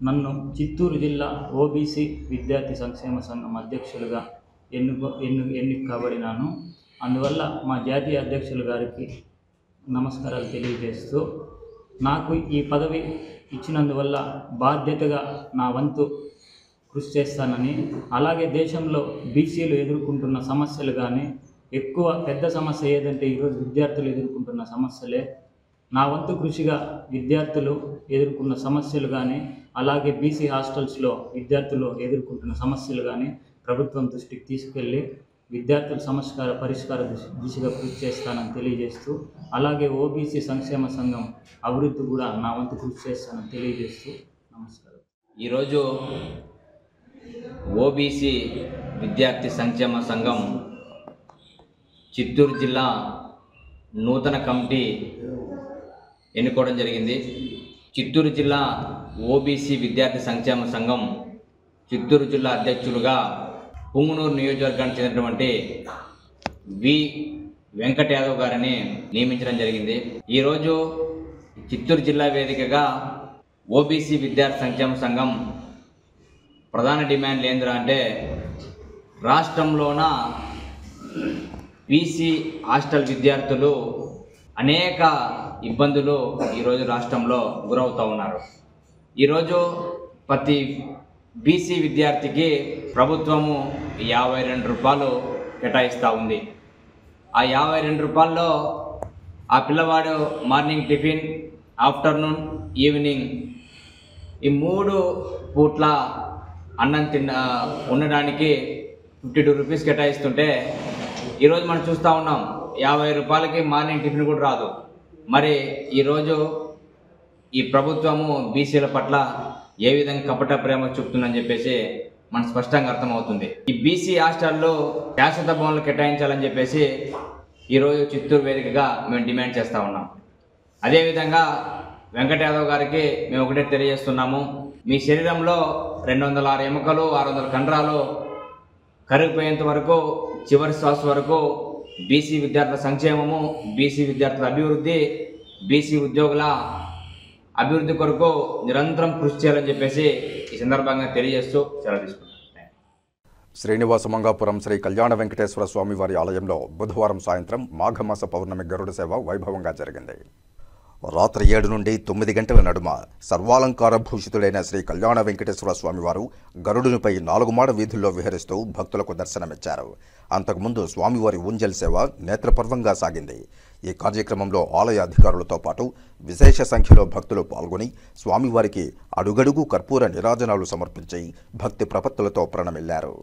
నన్ను చిత్తూరు జిల్లా ఓబీసీ విద్యార్థి సంక్షేమ సంఘం అధ్యక్షులుగా ఎన్నిక కాబడినాను. అందువల్ల మా జాతీయ అధ్యక్షులు గారికి నమస్కారాలు తెలియజేస్తూ, నాకు ఈ పదవి ఇచ్చినందువల్ల బాధ్యతగా నా వంతు కృషి చేస్తానని, అలాగే దేశంలో బీసీలు ఎదుర్కొంటున్న సమస్యలు కానీ ఎక్కువ పెద్ద సమస్య ఏదంటే ఈరోజు విద్యార్థులు ఎదుర్కొంటున్న సమస్యలే. నా వంతు కృషిగా విద్యార్థులు ఎదుర్కొన్న సమస్యలు కానీ, అలాగే బీసీ హాస్టల్స్లో విద్యార్థులు ఎదుర్కొంటున్న సమస్యలు కానీ ప్రభుత్వం దృష్టికి తీసుకెళ్ళి విద్యార్థుల పరిష్కార దిశగా కృషి చేస్తానని తెలియజేస్తూ, అలాగే ఓబీసీ సంక్షేమ సంఘం అభివృద్ధి కూడా నా వంతు కృషి చేస్తానని తెలియజేస్తూ నమస్కారం. ఈరోజు ఓబీసీ విద్యార్థి సంక్షేమ సంఘం చిత్తూరు జిల్లా నూతన కమిటీ ఎన్నుకోవడం జరిగింది. చిత్తూరు జిల్లా ఓబీసీ విద్యార్థి సంక్షేమ సంఘం చిత్తూరు జిల్లా అధ్యక్షులుగా పుంగనూరు నియోజకవర్గానికి చెందినటువంటి వి వెంకట్ యాదవ్ గారిని నియమించడం జరిగింది. ఈరోజు చిత్తూరు జిల్లా వేదికగా ఓబీసీ విద్యార్థి సంక్షేమ సంఘం ప్రధాన డిమాండ్లు ఏంద్రా అంటే, రాష్ట్రంలోన బీసీ హాస్టల్ విద్యార్థులు అనేక ఇబ్బందులు ఈరోజు రాష్ట్రంలో గురవుతూ ఉన్నారు. ఈరోజు ప్రతి బీసీ విద్యార్థికి ప్రభుత్వము 52 రూపాయలు కేటాయిస్తూ ఉంది. ఆ 52 రూపాయల్లో ఆ పిల్లవాడు మార్నింగ్ టిఫిన్, ఆఫ్టర్నూన్, ఈవినింగ్ ఈ 3 పూట్ల అన్నం ఉండడానికి 52 రూపీస్ కేటాయిస్తుంటే ఈరోజు మనం చూస్తూ ఉన్నాం 50 రూపాయలకి మార్నింగ్ టిఫిన్ కూడా రాదు. మరి ఈరోజు ఈ ప్రభుత్వము బీసీల పట్ల ఏ విధంగా కపట ప్రేమ చూపుతుందని చెప్పేసి మనకు స్పష్టంగా అర్థమవుతుంది. ఈ బీసీ హాస్టల్లో శాశ్వత భవనాలు కేటాయించాలని చెప్పేసి ఈరోజు చిత్తూరు వేదికగా మేము డిమాండ్ చేస్తూ ఉన్నాం. అదేవిధంగా వెంకట యాదవ్ గారికి మేము ఒకటే తెలియజేస్తున్నాము, మీ శరీరంలో 206 ఎముకలు 600 కండరాలు కరిగిపోయేంత వరకు చివరి శ్వాస వరకు బీసీ విద్యార్థుల సంక్షేమము, బీసీ విద్యార్థుల అభివృద్ధి, బీసీ ఉద్యోగుల అభివృద్ధి కొరకు నిరంతరం కృషి చేయాలని చెప్పేసి ఈ సందర్భంగా తెలియజేస్తూ సెలవు తీసుకుంటాం. శ్రీనివాస మంగాపురం శ్రీ కళ్యాణ వెంకటేశ్వర స్వామివారి ఆలయంలో బుధవారం సాయంత్రం మాఘమాస పౌర్ణమి గరుడ సేవ వైభవంగా జరిగింది. రాత్రి 7 నుండి 9 గంటల నడుమ సర్వాలంకార భూషితుడైన శ్రీ కళ్యాణ వెంకటేశ్వర స్వామివారు గరుడునిపై 4 మాడ వీధుల్లో విహరిస్తూ భక్తులకు దర్శనమిచ్చారు. అంతకుముందు స్వామివారి ఊంజల్ సేవ నేత్రపర్వంగా సాగింది. ఈ కార్యక్రమంలో ఆలయ అధికారులతో పాటు విశేష సంఖ్యలో భక్తులు పాల్గొని స్వామివారికి అడుగడుగు కర్పూర నీరాజనాలు సమర్పించి భక్తి ప్రపత్తులతో ప్రణమిల్లారు.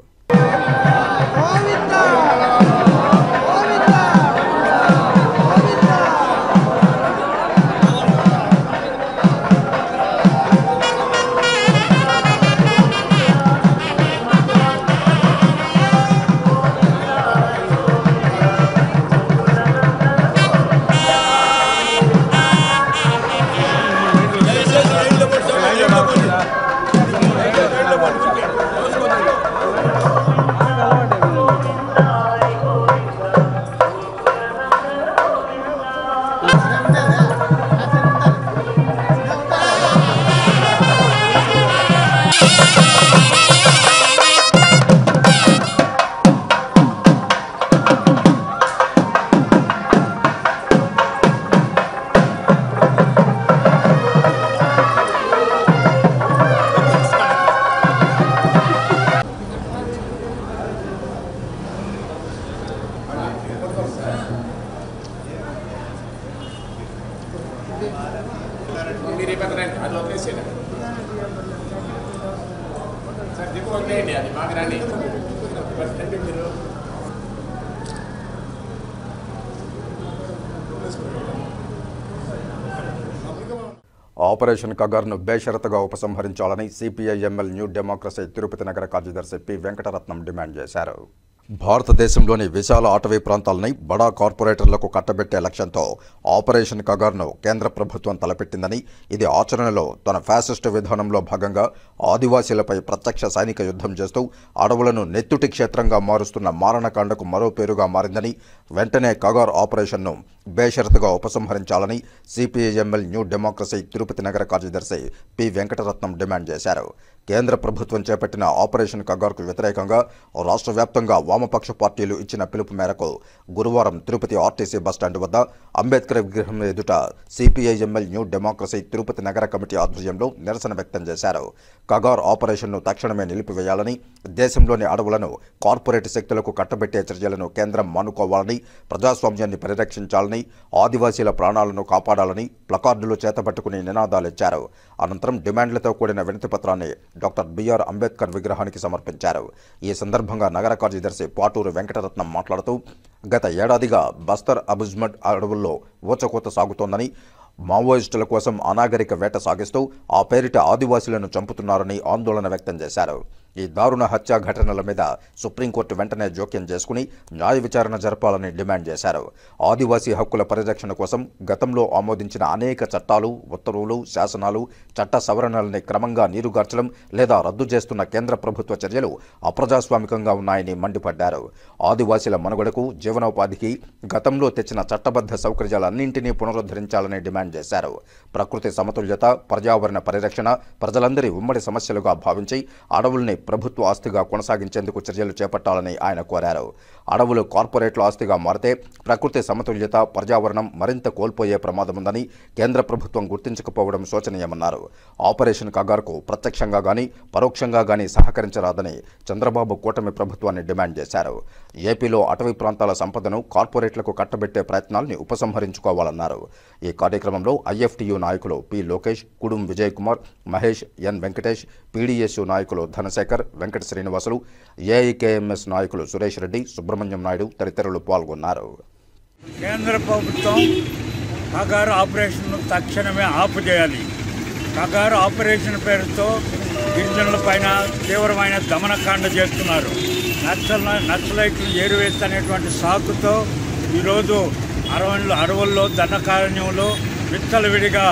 ఆపరేషన్ కగార్ను బేషరతుగా ఉపసంహరించాలని సిపిఐఎంఎల్ న్యూ డెమోక్రసీ తిరుపతి నగర కార్యదర్శి పి వెంకటరత్నం డిమాండ్ చేశారు. భారతదేశంలోని విశాల అటవీ ప్రాంతాలని బడా కార్పొరేటర్లకు కట్టబెట్టే లక్ష్యంతో ఆపరేషన్ కగార్ను కేంద్ర ప్రభుత్వం తలపెట్టిందని, ఇది ఆచరణలో తన ఫ్యాసిస్టు విధానంలో భాగంగా ఆదివాసీలపై ప్రత్యక్ష సైనిక యుద్ధం చేస్తూ అడవులను నెత్తుటి క్షేత్రంగా మారుస్తున్న మారణకాండకు మరో పేరుగా మారిందని, వెంటనే కగార్ ఆపరేషన్ను బేషరతుగా ఉపసంహరించాలని సిపిఐఎంఎల్ న్యూ డెమోక్రసీ తిరుపతి నగర కార్యదర్శి పి వెంకటరత్నం డిమాండ్ చేశారు. కేంద్ర ప్రభుత్వం చేపట్టిన ఆపరేషన్ కగార్కు వ్యతిరేకంగా రాష్ట్ర వ్యాప్తంగా వామపక్ష పార్టీలు ఇచ్చిన పిలుపు మేరకు గురువారం తిరుపతి ఆర్టీసీ బస్టాండ్ వద్ద అంబేద్కర్ విగ్రహం ఎదుట సిపిఐఎంఎల్ న్యూ డెమోక్రసీ తిరుపతి నగర కమిటీ ఆధ్వర్యంలో నిరసన వ్యక్తం చేశారు. కగార్ ఆపరేషన్ను తక్షణమే నిలిపివేయాలని, దేశంలోని అడవులను కార్పొరేట్ శక్తులకు కట్టబెట్టే చర్యలను కేంద్రం మానుకోవాలని, ప్రజాస్వామ్యాన్ని పరిరక్షించాలని, ఆదివాసీల ప్రాణాలను కాపాడాలని ప్లకార్డులు చేతబట్టుకుని నినాదాలిచ్చారు. అనంతరం డిమాండ్లతో కూడిన వినతిపత్రాన్ని డాక్టర్ బిఆర్ అంబేద్కర్ విగ్రహానికి సమర్పించారు. ఈ సందర్భంగా నగర కార్యదర్శి పాటూరు వెంకటరత్నం మాట్లాడుతూ, గత ఏడాదిగా బస్తర్ అబుజ్మడ్ అడవుల్లో ఊచకోత సాగుతోందని, మావోయిస్టుల కోసం అనాగరిక వేట సాగిస్తూ ఆ పేరిట ఆదివాసీలను చంపుతున్నారని ఆందోళన వ్యక్తం చేశారు. ఈ దారుణ హత్యా ఘటనల మీద సుప్రీంకోర్టు వెంటనే జోక్యం చేసుకుని న్యాయ విచారణ జరపాలని డిమాండ్ చేశారు. ఆదివాసీ హక్కుల పరిరక్షణ కోసం గతంలో ఆమోదించిన అనేక చట్టాలు, ఉత్తర్వులు, శాసనాలు, చట్ట సవరణలని క్రమంగా నీరుగార్చడం లేదా రద్దు చేస్తున్న కేంద్ర ప్రభుత్వ చర్యలు అప్రజాస్వామికంగా ఉన్నాయని మండిపడ్డారు. ఆదివాసీల మనుగడకు, జీవనోపాధికి గతంలో తెచ్చిన చట్టబద్ధ సౌకర్యాలన్నింటినీ పునరుద్ధరించాలని డిమాండ్ చేశారు. ప్రకృతి సమతుల్యత, పర్యావరణ పరిరక్షణ ప్రజలందరి ఉమ్మడి సమస్యలుగా భావించి అడవుల్ని ప్రభుత్వ ఆస్తిగా కొనసాగించేందుకు చర్యలు చేపట్టాలని ఆయన కోరారు. అడవులు కార్పొరేట్ల ఆస్తిగా మారితే ప్రకృతి సమతుల్యత, పర్యావరణం మరింత కోల్పోయే ప్రమాదముందని కేంద్ర ప్రభుత్వం గుర్తించకపోవడం శోచనీయమన్నారు. ఆపరేషన్ కగార్కు ప్రత్యక్షంగా గానీ పరోక్షంగా గానీ సహకరించరాదని చంద్రబాబు కూటమి ప్రభుత్వాన్ని డిమాండ్ చేశారు. ఏపీలో అటవీ ప్రాంతాల సంపదను కార్పొరేట్లకు కట్టబెట్టే ప్రయత్నాల్ని ఉపసంహరించుకోవాలన్నారు. ఈ కార్యక్రమంలో ఐఎఫ్టియు నాయకులు పి లోకేష్, కుడుం విజయ్ కుమార్, మహేష్, ఎన్ వెంకటేష్, పీడీఎస్యు నాయకులు ధనశేఖర్, వెంకట శ్రీనివాసులు, ఏఐకేఎంఎస్ నాయకులు సురేష్ రెడ్డి, సుబ్రహ్మణ్యం నాయుడు తదితరులు పాల్గొన్నారు. కేంద్ర ప్రభుత్వం కగారు ఆపరేషన్ను తక్షణమే ఆపు చేయాలి. కగారు ఆపరేషన్ పేరుతో గిరిజనుల పైన తీవ్రమైన దమనకాండ చేస్తున్నారు. నక్సలైట్లు ఏరువేస్తనేటువంటి సాకుతో ఈరోజు అడవుల్లో దండకారణ్యంలో విచ్చలవిడిగా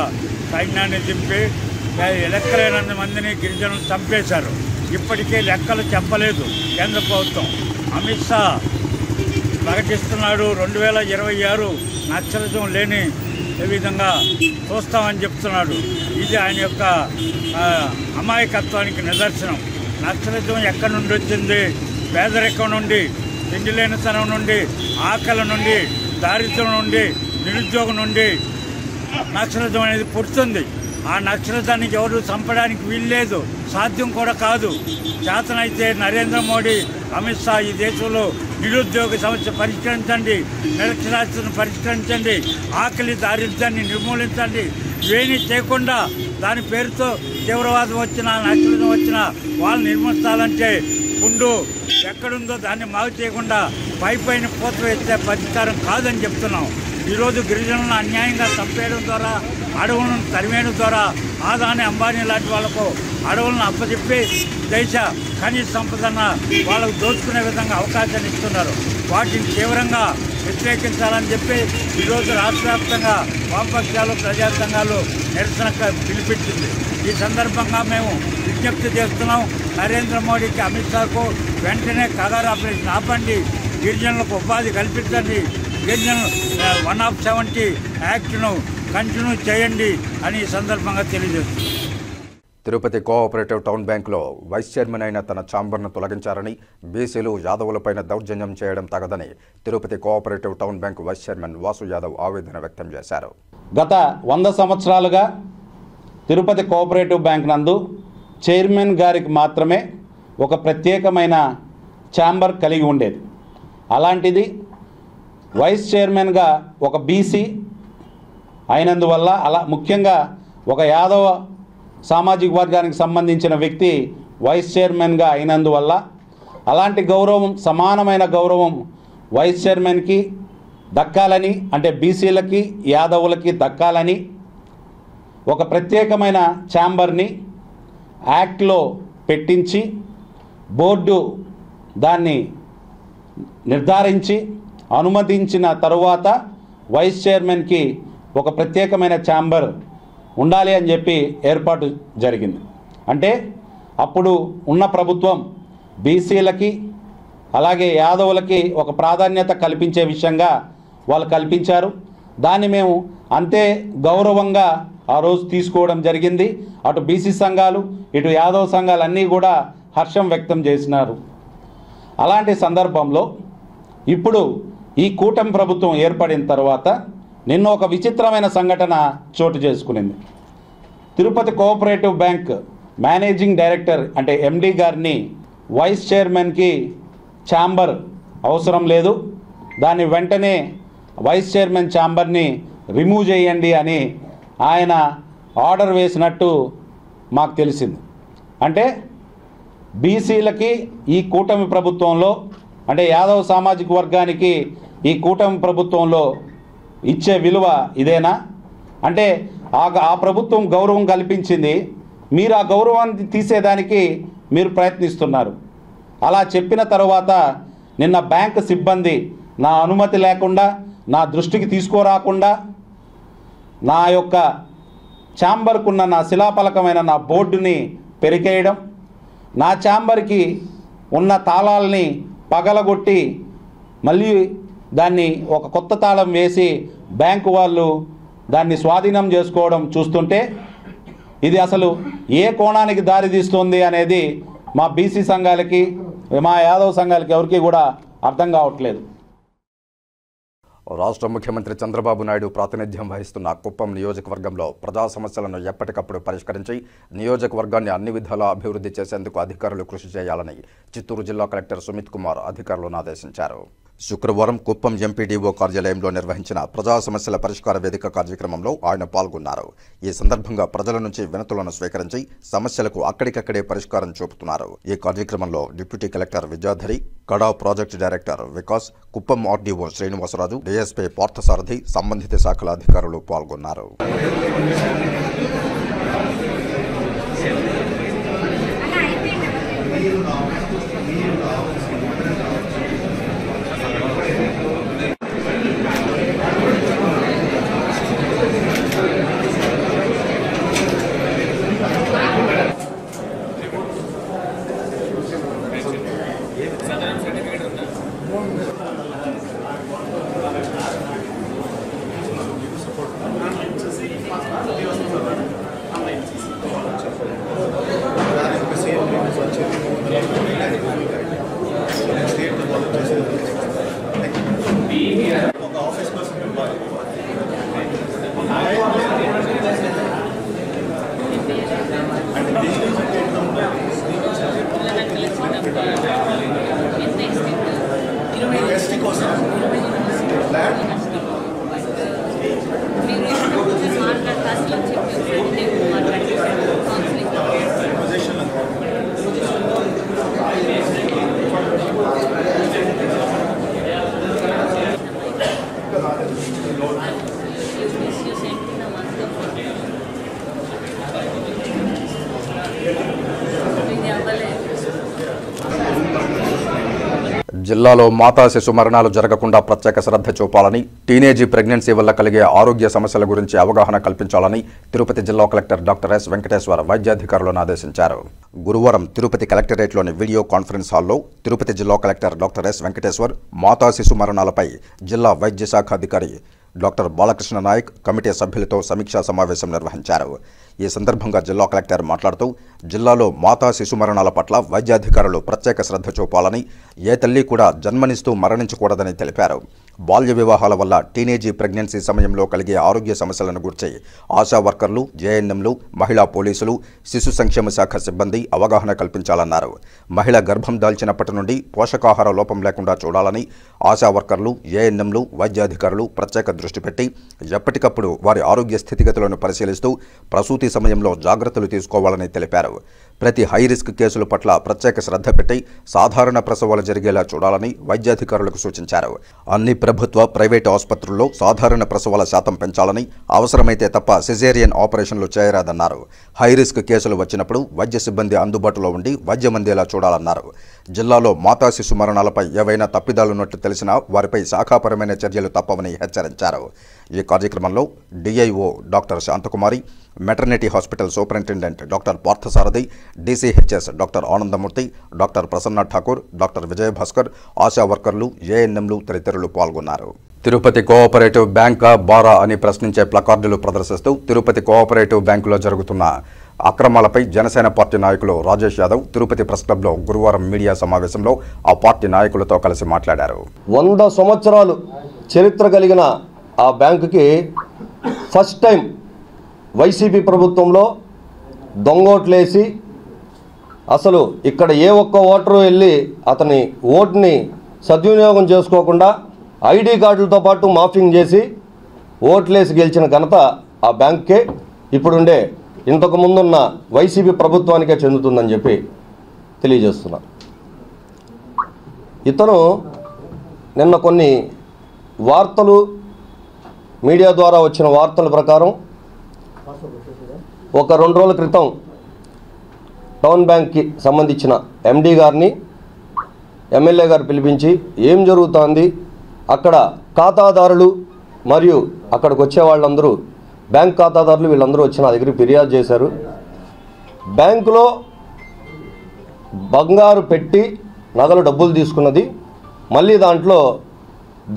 సైన్యాన్ని దింపి లెక్కలేనన్ని మందిని గిరిజనులు చంపేశారు. ఇప్పటికే లెక్కలు చెప్పలేదు కేంద్ర ప్రభుత్వం. అమిత్ షా ప్రకటిస్తున్నాడు 2026 నక్సలిజం లేని విధంగా చూస్తామని చెప్తున్నాడు. ఇది ఆయన యొక్క అమాయకత్వానికి నిదర్శనం. నక్సలిజం ఎక్కడి నుండి వచ్చింది? పేదరికం నుండి, తిండి లేనితనం నుండి, ఆకలి నుండి, దారిద్ర్యం నుండి, నిరుద్యోగం నుండి నక్సలిజం అనేది పుడుతుంది. ఆ నక్సలిజానికి ఎవరు చంపడానికి వీల్లేదు, సాధ్యం కూడా కాదు. చేతనైతే నరేంద్ర మోడీ, అమిత్ షా ఈ దేశంలో నిరుద్యోగ సమస్య పరిష్కరించండి, నిరక్షరాస్యతను పరిష్కరించండి, ఆకలి దారిద్ర్యాన్ని నిర్మూలించండి. ఇవేమీ చేయకుండా దాని పేరుతో తీవ్రవాదం వచ్చినా నక్సలిజం వచ్చినా వాళ్ళు నిర్మించాలంటే ముందు ఎక్కడుందో దాన్ని మాగు చేయకుండా పైపైన పూత వేస్తే పరిష్కారం కాదని చెప్తున్నాం. ఈరోజు గిరిజనులను అన్యాయంగా చంపేయడం ద్వారా, అడవులను తరిమేయడం ద్వారా ఆదాని అంబానీ లాంటి వాళ్లకు అడవులను అప్పచెప్పి దేశ ఖనిజ సంపదన వాళ్ళకు దోచుకునే విధంగా అవకాశాన్ని ఇస్తున్నారు. వాటిని తీవ్రంగా వ్యతిరేకించాలని చెప్పి ఈరోజు రాష్ట్ర వ్యాప్తంగా వామపక్షాలు, ప్రజా సంఘాలు నిరసన పిలిపించింది. ఈ సందర్భంగా మేము విజ్ఞప్తి చేస్తున్నాం, నరేంద్ర మోడీకి, అమిత్ షాకు వెంటనే కగారు ఆపరేషన్ ఆపండి, గిరిజనులకు ఉపాధి కల్పించండి, గిరిజనులు 170 యాక్ట్ను కంటిన్యూ చేయండి అని ఈ సందర్భంగా తెలియజేస్తుంది. తిరుపతి కోఆపరేటివ్ టౌన్ బ్యాంకులో వైస్ చైర్మన్ అయిన తన ఛాంబర్ను తొలగించారని, బీసీలు యాదవులపైన దౌర్జన్యం చేయడం తగదని Tirupati cooperative town bank vice chairman Vasu Yadav ఆవేదన వ్యక్తం చేశారు. గత 100 సంవత్సరాలుగా తిరుపతి కోఆపరేటివ్ బ్యాంక్ నందు చైర్మన్ గారికి మాత్రమే ఒక ప్రత్యేకమైన ఛాంబర్ కలిగి ఉండేది. అలాంటిది వైస్ చైర్మన్గా ఒక బీసీ అయినందువల్ల, ముఖ్యంగా ఒక యాదవ సామాజిక వర్గానికి సంబంధించిన వ్యక్తి వైస్ చైర్మన్గా అయినందువల్ల అలాంటి గౌరవం, సమానమైన గౌరవం వైస్ చైర్మన్కి దక్కాలని, అంటే బీసీలకి యాదవులకి దక్కాలని ఒక ప్రత్యేకమైన ఛాంబర్ని యాక్ట్లో పెట్టించి బోర్డు దాన్ని నిర్ధారించి అనుమతించిన తరువాత వైస్ చైర్మన్కి ఒక ప్రత్యేకమైన ఛాంబర్ ఉండాలి అని చెప్పి ఏర్పాటు జరిగింది. అంటే అప్పుడు ఉన్న ప్రభుత్వం బీసీలకి అలాగే యాదవులకి ఒక ప్రాధాన్యత కల్పించే విషయంగా వాళ్ళు కల్పించారు. దాన్ని మేము అంతే గౌరవంగా ఆ రోజు తీసుకోవడం జరిగింది. అటు బీసీ సంఘాలు, ఇటు యాదవ సంఘాలు అన్నీ కూడా హర్షం వ్యక్తం చేసినారు. అలాంటి సందర్భంలో ఇప్పుడు ఈ కూటమి ప్రభుత్వం ఏర్పడిన తర్వాత నిన్న ఒక విచిత్రమైన సంఘటన చోటు చేసుకునింది. Tirupati cooperative bank managing director అంటే ఎండి గారిని వైస్ చైర్మన్కి ఛాంబర్ అవసరం లేదు, దాన్ని వెంటనే వైస్ చైర్మన్ ఛాంబర్ని రిమూవ్ చేయండి అని ఆయన ఆర్డర్ వేసినట్టు మాకు తెలిసింది. అంటే బీసీలకి ఈ కూటమి ప్రభుత్వంలో, అంటే యాదవ సామాజిక వర్గానికి ఈ కూటమి ప్రభుత్వంలో ఇచ్చే విలువ ఇదేనా? అంటే ఆ ప్రభుత్వం గౌరవం కల్పించింది, మీరు ఆ గౌరవాన్ని తీసేదానికి మీరు ప్రయత్నిస్తున్నారు. అలా చెప్పిన తర్వాత నిన్న బ్యాంక్ సిబ్బంది నా అనుమతి లేకుండా, నా దృష్టికి తీసుకురాకుండా, నా యొక్క ఛాంబర్కున్న నా శిలాఫలకమైన నా బోర్డుని పెరికేయడం, నా ఛాంబర్కి ఉన్న తాళాలని పగలగొట్టి మళ్ళీ దాన్ని ఒక కొత్త తాళం వేసి బ్యాంకు వాళ్ళు దాన్ని స్వాధీనం చేసుకోవడం చూస్తుంటే ఇది అసలు ఏ కోణానికి దారితీస్తుంది అనేది మా బీసీ సంఘాలకి, మా యాదవ్ సంఘాలకి ఎవరికి కూడా అర్థం కావట్లేదు. రాష్ట్ర ముఖ్యమంత్రి చంద్రబాబు నాయుడు ప్రాతినిధ్యం వహిస్తున్న కుప్పం నియోజకవర్గంలో ప్రజా సమస్యలను ఎప్పటికప్పుడు పరిష్కరించి నియోజకవర్గాన్ని అన్ని విధాలా అభివృద్ధి చేసేందుకు అధికారులు కృషి చేయాలని చిత్తూరు జిల్లా కలెక్టర్ సుమిత్ కుమార్ అధికారులను ఆదేశించారు. శుక్రవారం కుప్పం ఎంపీడీఓ కార్యాలయంలో నిర్వహించిన ప్రజా సమస్యల పరిష్కార వేదిక కార్యక్రమంలో ఆయన పాల్గొన్నారు. ఈ సందర్భంగా ప్రజల నుంచి వినతులను స్వీకరించి సమస్యలకు అక్కడికక్కడే పరిష్కారం చూపుతున్నారు. ఈ కార్యక్రమంలో deputy collector Vidyadhari, KADA project director Vikas, Kuppam RDO Srinivasaraju, DSP Parthasarathi, సంబంధిత శాఖల అధికారులు పాల్గొన్నారు. జిల్లాలో మాతా శిశు మరణాలు జరగకుండా ప్రత్యేక శ్రద్ధ చూపాలని, టీనేజీ ప్రెగ్నెన్సీ వల్ల కలిగే ఆరోగ్య సమస్యల గురించి అవగాహన కల్పించాలని తిరుపతి జిల్లా కలెక్టర్ డాక్టర్ ఎస్ వెంకటేశ్వర వైద్యాధికారులను ఆదేశించారు. గురువారం తిరుపతి కలెక్టరేట్లోని వీడియో కాన్ఫరెన్స్ హాల్లో తిరుపతి జిల్లా కలెక్టర్ డాక్టర్ ఎస్ వెంకటేశ్వర్ మాతా శిశు మరణాలపై జిల్లా వైద్య శాఖ అధికారి డాక్టర్ బాలకృష్ణ నాయక్ కమిటీ సభ్యులతో సమీక్షా సమావేశం నిర్వహించారు. ఈ సందర్భంగా జిల్లా కలెక్టర్ మాట్లాడుతూ జిల్లాలో మాతా శిశు మరణాల పట్ల వైద్యాధికారులు ప్రత్యేక శ్రద్ధ చూపాలని, ఏ తల్లి కూడా జన్మనిస్తూ మరణించకూడదని తెలిపారు. బాల్య వివాహాల వల్ల టీనేజీ ప్రెగ్నెన్సీ సమయంలో కలిగే ఆరోగ్య సమస్యలను గురించి ఆశా వర్కర్లు, జేఎన్ఎంలు, మహిళా పోలీసులు, శిశు సంక్షేమ శాఖ సిబ్బంది అవగాహన కల్పించాలన్నారు. మహిళ గర్భం దాల్చినప్పటి నుండి పోషకాహార లోపం లేకుండా చూడాలని ఆశా వర్కర్లు, జేఎన్ఎంలు, వైద్యాధికారులు ప్రత్యేక దృష్టి పెట్టి ఎప్పటికప్పుడు వారి ఆరోగ్య స్థితిగతులను పరిశీలిస్తూ ప్రసూతి సమయంలో జాగ్రత్తలు తీసుకోవాలని తెలిపారు. ప్రతి హై రిస్క్ కేసుల పట్ల ప్రత్యేక శ్రద్ధ పెట్టి సాధారణ ప్రసవాలు జరిగేలా చూడాలని వైద్యాధికారులకు సూచించారు. అన్ని ప్రభుత్వ, ప్రైవేటు ఆసుపత్రుల్లో సాధారణ ప్రసవాల శాతం పెంచాలని, అవసరమైతే తప్ప సిజేరియన్ ఆపరేషన్లు చేయరాదన్నారు. హై రిస్క్ కేసులు వచ్చినప్పుడు వైద్య సిబ్బంది అందుబాటులో ఉండి వైద్యం అందేలా చూడాలన్నారు. జిల్లాలో మాతా శిశు మరణాలపై ఏవైనా తప్పిదాలున్నట్లు తెలిసినా వారిపై శాఖాపరమైన చర్యలు తప్పవని హెచ్చరించారు. ఈ కార్యక్రమంలో DIO doctor Shantakumari, maternity hospital superintendent doctor Parthasarathi, DCHS doctor Anandamurthy, doctor Prasanna Thakur, doctor Vijayabhaskar, ASHA వర్కర్లు, ఏఎన్ఎంలు తదితరులు పాల్గొన్నారు. తిరుపతి కోఆపరేటివ్ బ్యాంక్ బారా అని ప్రశ్నించే ప్లకార్డులు ప్రదర్శిస్తూ తిరుపతి కోఆపరేటివ్ బ్యాంకులో జరుగుతున్న అక్రమాలపై జనసేన పార్టీ నాయకులు రాజేష్ యాదవ్ తిరుపతి ప్రెస్ క్లబ్లో గురువారం మీడియా సమావేశంలో ఆ పార్టీ నాయకులతో కలిసి మాట్లాడారు. 100 సంవత్సరాలు చరిత్ర కలిగిన ఆ బ్యాంకుకి ఫస్ట్ టైం వైసీపీ ప్రభుత్వంలో దొంగోట్లేసి అసలు ఇక్కడ ఏ ఒక్క ఓటరు వెళ్ళి అతని ఓటుని సద్వినియోగం చేసుకోకుండా ఐడి కార్డులతో పాటు మాఫింగ్ చేసి ఓట్లేసి గెలిచిన ఘనత ఆ బ్యాంక్కే, ఇప్పుడుండే ఇంతకు ముందున్న వైసీపీ ప్రభుత్వానికే చెందుతుందని చెప్పి తెలియజేస్తున్నా. ఇతను నిన్న కొన్ని వార్తలు మీడియా ద్వారా వచ్చిన వార్తల ప్రకారం ఒక 2 రోజుల క్రితం టౌన్ బ్యాంక్కి సంబంధించిన ఎండీ గారిని ఎమ్మెల్యే గారు పిలిపించి ఏం జరుగుతోంది, అక్కడ ఖాతాదారులు మరియు అక్కడికి వచ్చే వాళ్ళందరూ బ్యాంక్ ఖాతాదారులు వీళ్ళందరూ వచ్చి నా దగ్గర ఫిర్యాదు చేశారు. బ్యాంకులో బంగారు పెట్టి నగలు డబ్బులు తీసుకున్నది, మళ్ళీ దాంట్లో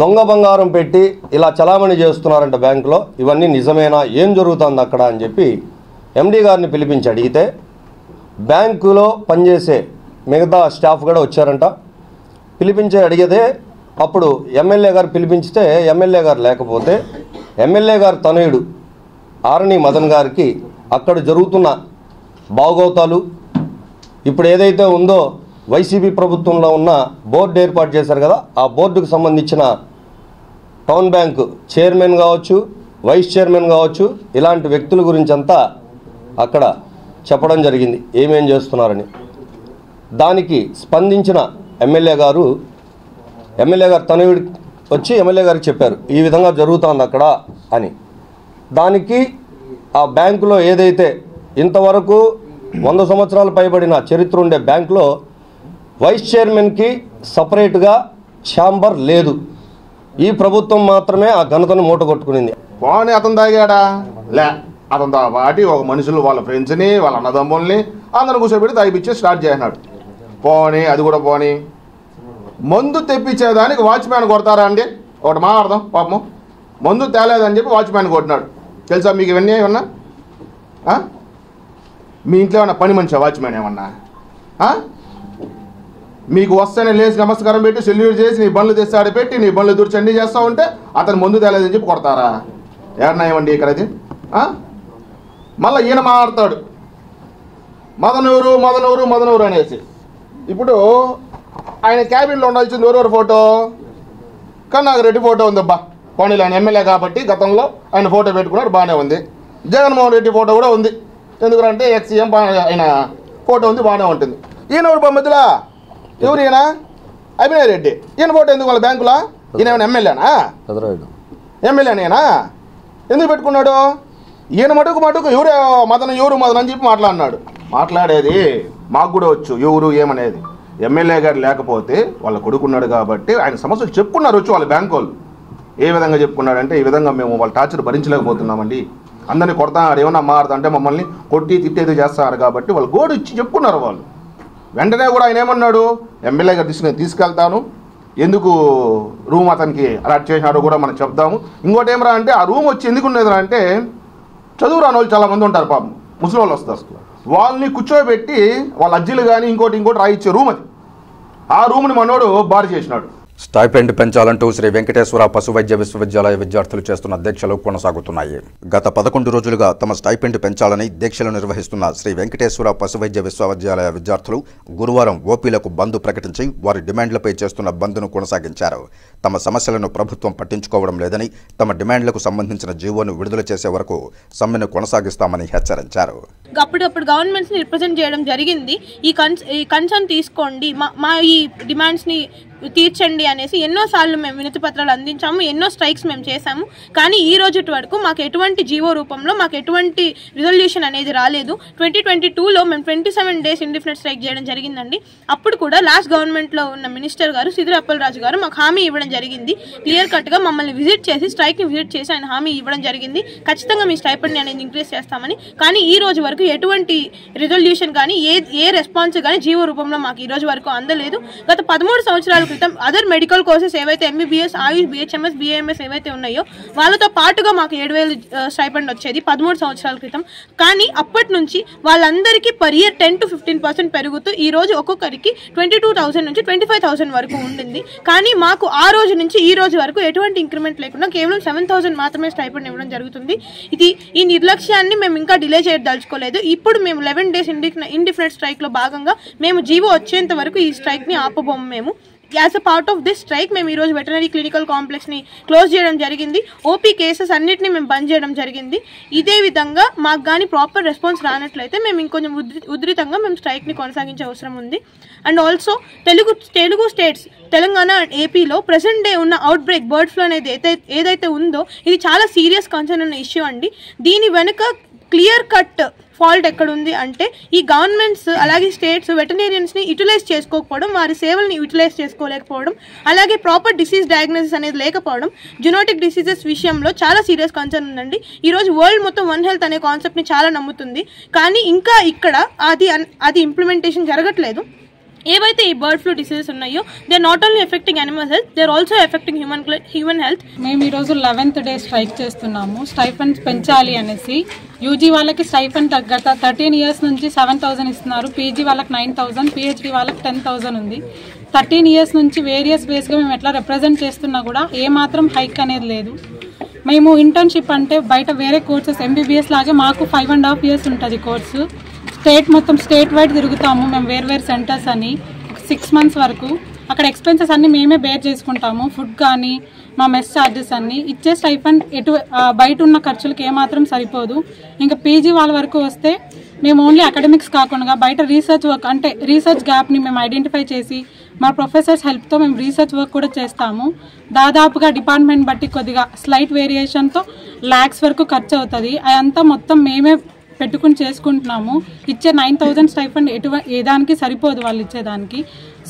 దొంగ బంగారం పెట్టి ఇలా చలామణి చేస్తున్నారంట బ్యాంకులో, ఇవన్నీ నిజమేనా, ఏం జరుగుతుంది అక్కడ అని చెప్పి ఎండీ గారిని పిలిపించి అడిగితే బ్యాంకులో పనిచేసే మిగతా స్టాఫ్ కూడా వచ్చారంట. పిలిపించి అడిగితే అప్పుడు ఎమ్మెల్యే గారు పిలిపించితే ఎమ్మెల్యే గారు లేకపోతే ఎమ్మెల్యే గారు తనయుడు ఆరణి మదన్ గారికి అక్కడ జరుగుతున్న బాగోతాలు, ఇప్పుడు ఏదైతే ఉందో వైసీపీ ప్రభుత్వంలో ఉన్న బోర్డు ఏర్పాటు చేశారు కదా, ఆ బోర్డుకు సంబంధించిన టౌన్ బ్యాంకు చైర్మన్ కావచ్చు, వైస్ చైర్మన్ కావచ్చు, ఇలాంటి వ్యక్తుల గురించి అంతా అక్కడ చెప్పడం జరిగింది ఏమేం చేస్తున్నారని. దానికి స్పందించిన ఎమ్మెల్యే గారు తనయుడి వచ్చి ఎమ్మెల్యే గారికి చెప్పారు ఈ విధంగా జరుగుతోంది అక్కడ అని. దానికి ఆ బ్యాంకులో ఏదైతే ఇంతవరకు 100 సంవత్సరాలు పైబడిన చరిత్ర ఉండే బ్యాంకులో వైస్ చైర్మన్కి సపరేట్గా ఛాంబర్ లేదు. ఈ ప్రభుత్వం మాత్రమే ఆ ఘనతను మూటగొట్టుకునింది. పోనీ అతను తాగాడా లే, అతనితో పాటి ఒక మనుషులు వాళ్ళ ఫ్రెండ్స్ని వాళ్ళ అన్నదమ్ముల్ని అందరిని కూర్చోబెట్టి తాగిపించి స్టార్ట్ చేసినాడు. పోనీ అది కూడా పోనీ మందు తెప్పించేదానికి వాచ్మ్యాన్ కొడతారా అండి? ఒకటి మాట్లాడదాం. పాపం మందు తేలేదని చెప్పి వాచ్మ్యాన్ కొట్టినాడు. తెలుసా మీకు ఇవన్నీ ఏమన్నా? మీ ఇంట్లో ఏమన్నా పని మనిషి వాచ్మ్యాన్ ఏమన్నా? మీకు వస్తేనే లేచి నమస్కారం పెట్టి సెల్యూట్ చేసి నీ బండ్లు తెస్తాడు పెట్టి నీ బండ్లు దూర్చి అన్నీ చేస్తూ ఉంటే అతను మందు తేలేదని చెప్పి కొడతారా? ఏమన్నా ఏమండి ఇక్కడ అది? మళ్ళీ ఈయన మాట్లాడతాడు మదనూరు అనేసి. ఇప్పుడు ఆయన క్యాబిన్లో ఉండాల్సింది ఎవరెవరు ఫోటో? కన్నాగిరెడ్డి ఫోటో ఉందబ్బా, పోనీలు ఆయన ఎమ్మెల్యే కాబట్టి గతంలో ఆయన ఫోటో పెట్టుకున్నాడు, బాగానే ఉంది. జగన్మోహన్ రెడ్డి ఫోటో కూడా ఉంది, ఎందుకంటే ఎక్స్సీఎం ఆయన ఫోటో ఉంది, బాగానే ఉంటుంది. ఈయన ఎవరు బొమ్మద్దులా? ఎవరు ఈయన? అభినయ్ రెడ్డి. ఈయన ఫోటో ఎందుకు వాళ్ళ బ్యాంకులో? ఈయన ఏమైనా ఎమ్మెల్యేనా? ఎమ్మెల్యేనేనా? ఎందుకు పెట్టుకున్నాడు? ఈయన మటుకు ఎవరు మదన్ అని చెప్పి మాట్లాడినాడు. మాట్లాడేది మాకు కూడా వచ్చు ఎవరు ఏమనేది. ఎమ్మెల్యే గారు లేకపోతే వాళ్ళ కొడుకున్నాడు కాబట్టి ఆయన సమస్యలు చెప్పుకున్నారు వచ్చి వాళ్ళ బ్యాంకు వాళ్ళు. ఏ విధంగా చెప్పుకున్నాడంటే, ఈ విధంగా మేము వాళ్ళ టార్చర్ భరించలేకపోతున్నామండి, అందరినీ కొడతాడు, ఏమన్నా మారుతుంటే మమ్మల్ని కొట్టి తిట్టేది చేస్తున్నారు కాబట్టి వాళ్ళు గోడు ఇచ్చి చెప్పుకున్నారు వాళ్ళు. వెంటనే కూడా ఆయన ఏమన్నాడు, ఎమ్మెల్యే గారు తీసుకెళ్తాను, ఎందుకు రూమ్ అతనికి అలాట్ చేసినాడో కూడా మనం చెప్దాము. ఇంకోటి ఏమరా అంటే, ఆ రూమ్ వచ్చి ఎందుకు ఉండేది అంటే, చదువు రాని వాళ్ళు చాలామంది ఉంటారు పాపం, ముసలి వాళ్ళు వస్తారు అసలు, వాళ్ళని కూర్చోబెట్టి వాళ్ళ అజ్జీలు కానీ ఇంకోటి రాయిచ్చే రూమ్ అది. ఆ రూమ్ని మనోడు బార్ చేసినాడు. స్టైపెండ్ పెంచాలంటూ శ్రీ వెంకటేశ్వర పశు వైద్య విశ్వవిద్యాలయ విద్యార్థులు చేస్తున్న దీక్షలు కొనసాగుతున్నాయి. గత 11 రోజులుగా తమ స్టైపెండ్ పెంచాలని దీక్షలు నిర్వహిస్తున్న శ్రీ వెంకటేశ్వర పశు వైద్య విశ్వవిద్యాలయ విద్యార్థులు గురువారం ఓపీలకు బంద్ ప్రకటించి వారి డిమాండ్లపై చేస్తున్న బంద్ను కొనసాగించారు. తమ సమస్యలను ప్రభుత్వం పట్టించుకోవడం లేదని, తమ డిమాండ్లకు సంబంధించిన జీవోను విడుదల చేసే వరకు సమ్మెను కొనసాగిస్తామని హెచ్చరించారు. అప్పుడు గవర్నమెంట్స్ ని రిప్రజెంట్ చేయడం జరిగింది. ఈ కన్సర్న్ తీసుకోండి, మా ఈ డిమాండ్స్ ని తీర్చండి అనేసి ఎన్నోసార్లు మేము వినతి పత్రాలు అందించాము, ఎన్నో స్ట్రైక్స్ మేము చేశాము. కానీ ఈ రోజు వరకు మాకు ఎటువంటి జీవో రూపంలో మాకు ఎటువంటి రిజల్యూషన్ అనేది రాలేదు. 2022లో మేము 27 days ఇండిఫినెట్ స్ట్రైక్ చేయడం జరిగిందండి. అప్పుడు కూడా లాస్ట్ గవర్నమెంట్లో ఉన్న మినిస్టర్ గారు సిద్దిరి అప్పలరాజు గారు మాకు హామీ ఇవ్వడం జరిగింది. క్లియర్ కట్గా మమ్మల్ని విజిట్ చేసి, స్ట్రైక్ని విజిట్ చేసి ఆయన హామీ ఇవ్వడం జరిగింది, ఖచ్చితంగా మీ స్టైపెండ్ అనేది ఇంక్రీజ్ చేస్తామని. కానీ ఈ రోజు వరకు ఎటువంటి రిజల్యూషన్ కానీ ఏ రెస్పాన్స్ కానీ జీవో రూపంలో మాకు ఈ రోజు వరకు అందలేదు. గత 13 సంవత్సరాల క్రితం అదర్ మెడికల్ కోర్సెస్ ఏవైతే ఎంబీబీఎస్, ఆయుష్, బిహెచ్ఎంఎస్, బిఏఎంఎస్ ఏవైతే ఉన్నాయో వాళ్ళతో పాటుగా మాకు 7,000 స్టైపెండ్ వచ్చేది 13 సంవత్సరాల క్రితం. కానీ అప్పటి నుంచి వాళ్ళందరికీ పర్ ఇయర్ 10 to 15% పెరుగుతూ ఈ రోజు ఒక్కొక్కరికి 22,000 నుంచి 25,000 వరకు ఉండింది. కానీ మాకు ఆ రోజు నుంచి ఈ రోజు వరకు ఎటువంటి ఇంక్రిమెంట్ లేకుండా కేవలం 7,000 మాత్రమే స్టైపెండ్ ఇవ్వడం జరుగుతుంది. ఈ నిర్లక్ష్యాన్ని మేము ఇంకా డిలే చేయదలుచుకోలేదు. ఇప్పుడు మేము 11 days ఇండిఫినెట్ స్ట్రైక్లో భాగంగా మేము జీవో వచ్చేంత వరకు ఈ స్ట్రైక్ని ఆపబోము. మేము as a part of this strike మేము ఈరోజు వెటనరీ క్లినికల్ కాంప్లెక్స్ని క్లోజ్ చేయడం జరిగింది. ఓపీ కేసెస్ అన్నిటిని మేము బంద్ చేయడం జరిగింది. ఇదే విధంగా మాకు కానీ ప్రాపర్ రెస్పాన్స్ రానట్లయితే మేము ఇంకొంచెం ఉధృతంగా మేము స్ట్రైక్ని కొనసాగించే అవసరం ఉంది. And also Telugu states, Telangana and ఏపీలో ప్రెసెంట్ డే ఉన్న అవుట్ బ్రేక్ బర్డ్ ఫ్లూ అనేది ఏదైతే ఉందో ఇది చాలా సీరియస్ కన్సర్న్ ఉన్న ఇష్యూ అండి. దీని వెనుక క్లియర్ కట్ ఫాల్ట్ ఎక్కడుంది అంటే ఈ గవర్నమెంట్స్ అలాగే స్టేట్స్ వెటనరీయన్స్ని యూటిలైజ్ చేసుకోకపోవడం, వారి సేవల్ని యూటిలైజ్ చేసుకోలేకపోవడం, అలాగే ప్రాపర్ డిసీజ్ డయాగ్నోసిస్ అనేది లేకపోవడం, జెనోటిక్ డిసీజెస్ విషయంలో చాలా సీరియస్ కన్సర్న్ ఉందండి. ఈరోజు వరల్డ్ మొత్తం వన్ హెల్త్ అనే కాన్సెప్ట్ని చాలా నమ్ముతుంది, కానీ ఇంకా ఇక్కడ అది ఇంప్లిమెంటేషన్ జరగట్లేదు. ఏవైతే ఈ బర్డ్ ఫ్లూ డిసీజెస్ ఉన్నాయో they are not only affecting animal health, they are also affecting human health. మేము ఈరోజు 11th day స్ట్రైక్ చేస్తున్నాము. స్టైఫండ్ పెంచాలి అనేసి. యూజీ వాళ్ళకి స్టైఫండ్ గత 13 years నుంచి 7,000 ఇస్తున్నారు, పీజీ వాళ్ళకి 9,000, పిహెచ్డి వాళ్ళకి 10,000 ఉంది. 13 years నుంచి వేరియస్ వేస్గా మేము ఎట్లా రిప్రజెంట్ చేస్తున్నా కూడా ఏమాత్రం హైక్ అనేది లేదు. మేము ఇంటర్న్షిప్ అంటే బయట వేరే కోర్సెస్ ఎంబీబీఎస్ లాగే మాకు 5.5 years ఉంటుంది కోర్సు. స్టేట్ వైడ్ తిరుగుతాము మేము వేరు సెంటర్స్ అని 6 months వరకు. అక్కడ ఎక్స్పెన్సెస్ అన్నీ మేమే బేర్ చేసుకుంటాము, ఫుడ్ కానీ మా మెస్ ఛార్జెస్ అన్నీ. ఇచ్చే స్టైఫండ్ బయట ఉన్న ఖర్చులకి ఏమాత్రం సరిపోదు. ఇంకా పీజీ వాళ్ళ వరకు వస్తే మేము ఓన్లీ అకాడమిక్స్ కాకుండా బయట రీసెర్చ్ వర్క్ అంటే రీసెర్చ్ గ్యాప్ని మేము ఐడెంటిఫై చేసి మా ప్రొఫెసర్స్ హెల్ప్తో మేము రీసెర్చ్ వర్క్ కూడా చేస్తాము. దాదాపుగా డిపార్ట్మెంట్ బట్టి కొద్దిగా స్లైట్ వేరియేషన్తో lakhs వరకు ఖర్చు అవుతుంది. అదంతా మొత్తం మేమే పెట్టుకుని చేసుకుంటున్నాము. ఇచ్చే 9,000 స్టైఫండ్ ఏ దానికి సరిపోదు వాళ్ళు ఇచ్చేదానికి.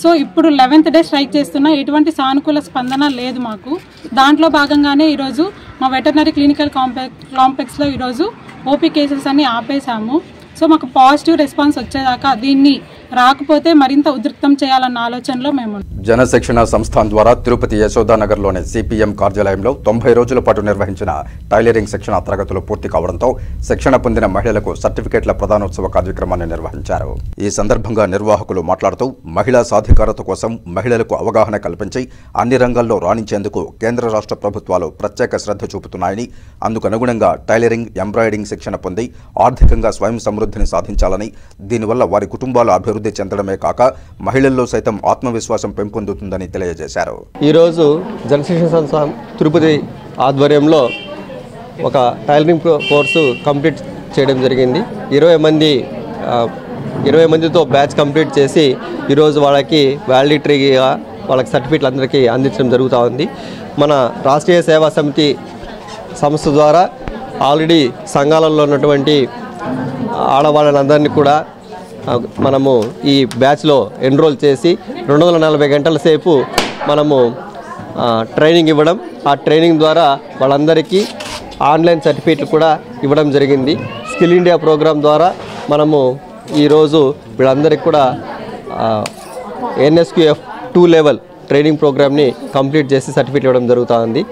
సో ఇప్పుడు 11th day స్ట్రైక్ చేస్తున్నా ఎటువంటి సానుకూల స్పందన లేదు మాకు. దాంట్లో భాగంగానే ఈరోజు మా వెటర్నరీ క్లినికల్ కాంప్లెక్స్లో ఈరోజు ఓపీ కేసెస్ అన్ని ఆపేశాము. సో మాకు పాజిటివ్ రెస్పాన్స్ వచ్చేదాకా దీన్ని రాకపోతే మరింత ఉధృతం చేయాలన్న ఆలోచనలో మేము. జనశిక్షణ సంస్థాన్ ద్వారా తిరుపతి యశోదానగర్లోని సిపిఎం కార్యాలయంలో 90 రోజుల పాటు నిర్వహించిన టైలరింగ్ శిక్షణ తరగతులు పూర్తి కావడంతో శిక్షణ పొందిన మహిళలకు సర్టిఫికేట్ల ప్రదానోత్సవ కార్యక్రమాన్ని నిర్వహించారు. ఈ సందర్భంగా నిర్వాహకులు మాట్లాడుతూ మహిళా సాధికారత కోసం మహిళలకు అవగాహన కల్పించి అన్ని రంగాల్లో రాణించేందుకు కేంద్ర రాష్ట్ర ప్రభుత్వాలు ప్రత్యేక శ్రద్ధ చూపుతున్నాయని, అందుకు అనుగుణంగా టైలరింగ్, ఎంబ్రాయిడింగ్ శిక్షణ పొంది ఆర్థికంగా స్వయం సమృద్ధిని సాధించాలని, దీనివల్ల వారి కుటుంబాల అభివృద్ధి చెందడమే కాక మహిళల్లో సైతం ఆత్మవిశ్వాసం పెంపొందుతుందని తెలియజేశారు. ఈరోజు జనశిక్షణ సంస్థ తిరుపతి ఆధ్వర్యంలో ఒక టైలరింగ్ కోర్సు కంప్లీట్ చేయడం జరిగింది. 20 మందితో బ్యాచ్ కంప్లీట్ చేసి ఈరోజు వాళ్ళకి వ్యాలిడిటరీగా వాళ్ళకి సర్టిఫికెట్లు అందరికీ అందించడం జరుగుతూ ఉంది. మన రాష్ట్రీయ సేవా సమితి సంస్థ ద్వారా ఆల్రెడీ సంఘాలలో ఉన్నటువంటి ఆడవాళ్ళందరినీ కూడా మనము ఈ బ్యాచ్లో ఎన్రోల్ చేసి 240 గంటల సేపు మనము ట్రైనింగ్ ఇవ్వడం, ఆ ట్రైనింగ్ ద్వారా వాళ్ళందరికీ ఆన్లైన్ సర్టిఫికేట్లు కూడా ఇవ్వడం జరిగింది. స్కిల్ ఇండియా ప్రోగ్రాం ద్వారా మనము ఈరోజు వీళ్ళందరికీ కూడా NSQF 2 లెవెల్ ట్రైనింగ్ ప్రోగ్రామ్ని కంప్లీట్ చేసి సర్టిఫికేట్ ఇవ్వడం జరుగుతుంది.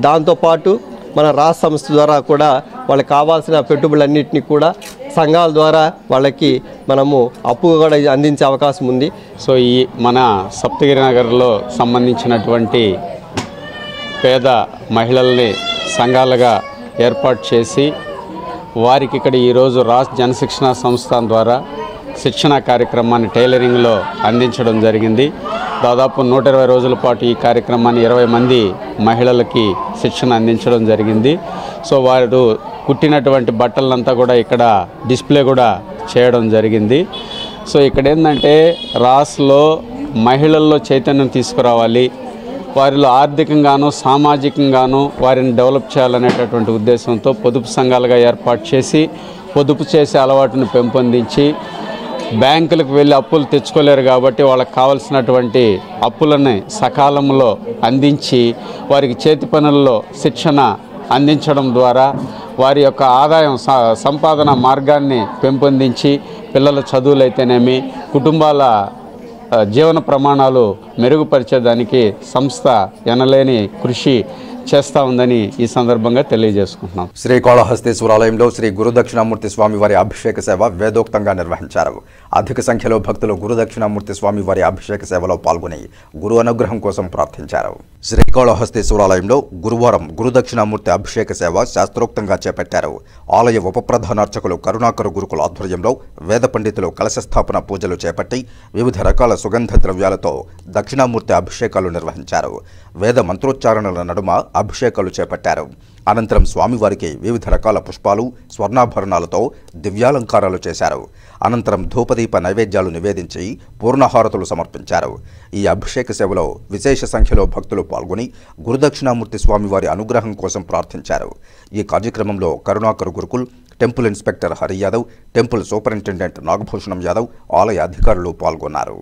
దాంతోపాటు మన రాష్ట్ర సంస్థ ద్వారా కూడా వాళ్ళకి కావాల్సిన పెట్టుబడులన్నింటినీ కూడా సంఘాల ద్వారా వాళ్ళకి మనము అప్పు కూడా అందించే అవకాశం ఉంది. సో ఈ మన సప్తగిరి నగర్లో సంబంధించినటువంటి పేద మహిళల్ని సంఘాలుగా ఏర్పాటు చేసి వారికి ఇక్కడ ఈరోజు రాష్ట్ర జనశిక్షణ సంస్థ ద్వారా శిక్షణ కార్యక్రమాన్ని టైలరింగ్లో అందించడం జరిగింది. దాదాపు 120 రోజుల పాటు ఈ కార్యక్రమాన్ని 20 మంది మహిళలకి శిక్షణ అందించడం జరిగింది. సో వారు కుట్టినటువంటి బట్టలంతా కూడా ఇక్కడ డిస్ప్లే కూడా చేయడం జరిగింది. సో ఇక్కడ ఏంటంటే రాష్ట్రంలో మహిళల్లో చైతన్యం తీసుకురావాలి, వారిలో ఆర్థికంగాను సామాజికంగాను వారిని డెవలప్ చేయాలనేటటువంటి ఉద్దేశంతో పొదుపు సంఘాలుగా ఏర్పాటు చేసి పొదుపు చేసే అలవాటును పెంపొందించి బ్యాంకులకు వెళ్ళి అప్పులు తెచ్చుకోలేరు కాబట్టి వాళ్ళకి కావాల్సినటువంటి అప్పులని సకాలంలో అందించి వారికి చేతి పనుల్లో శిక్షణ అందించడం ద్వారా వారి యొక్క ఆదాయం సంపాదన మార్గాన్ని పెంపొందించి పిల్లల చదువులైతేనేమి కుటుంబాల జీవన ప్రమాణాలు మెరుగుపరిచేదానికి సంస్థ ఎనలేని కృషి చేస్తూ ఉందని ఈ సందర్భంగా తెలియజేసుకుంటున్నాం. శ్రీకాళహస్తీశ్వరాలయంలో శ్రీ గురుదక్షిణామూర్తి స్వామి వారి అభిషేక సేవ వేదోక్తంగా నిర్వహించారు. అధిక సంఖ్యలో భక్తులు గురుదక్షిణామూర్తి స్వామి వారి అభిషేక సేవలో పాల్గొని గురు అనుగ్రహం కోసం ప్రార్థించారు. శ్రీకాళహస్తీశ్వరాలయంలో గురువారం గురుదక్షిణామూర్తి అభిషేక సేవ శాస్త్రోక్తంగా చేపట్టారు. ఆలయ ఉప ప్రధానార్చకులు కరుణాకర గురుకుల ఆధ్వర్యంలో వేద పండితులు కలశ స్థాపన పూజలు చేపట్టి వివిధ రకాల సుగంధ ద్రవ్యాలతో దక్షిణామూర్తి అభిషేకాలు నిర్వహించారు. వేద మంత్రోచ్చారణల నడుమ అభిషేకాలు చేపట్టారు. అనంతరం స్వామివారికి వివిధ రకాల పుష్పాలు స్వర్ణాభరణాలతో దివ్యాలంకారాలు చేశారు. అనంతరం ధూపదీప నైవేద్యాలు నివేదించి పూర్ణహారతులు సమర్పించారు. ఈ అభిషేక సేవలో విశేష సంఖ్యలో భక్తులు పాల్గొని గురుదక్షిణామూర్తి స్వామివారి అనుగ్రహం కోసం ప్రార్థించారు. ఈ కార్యక్రమంలో Karunakar Gurukul temple inspector Hari Yadav, temple superintendent Nagabhushanam Yadav, ఆలయ అధికారులు పాల్గొన్నారు.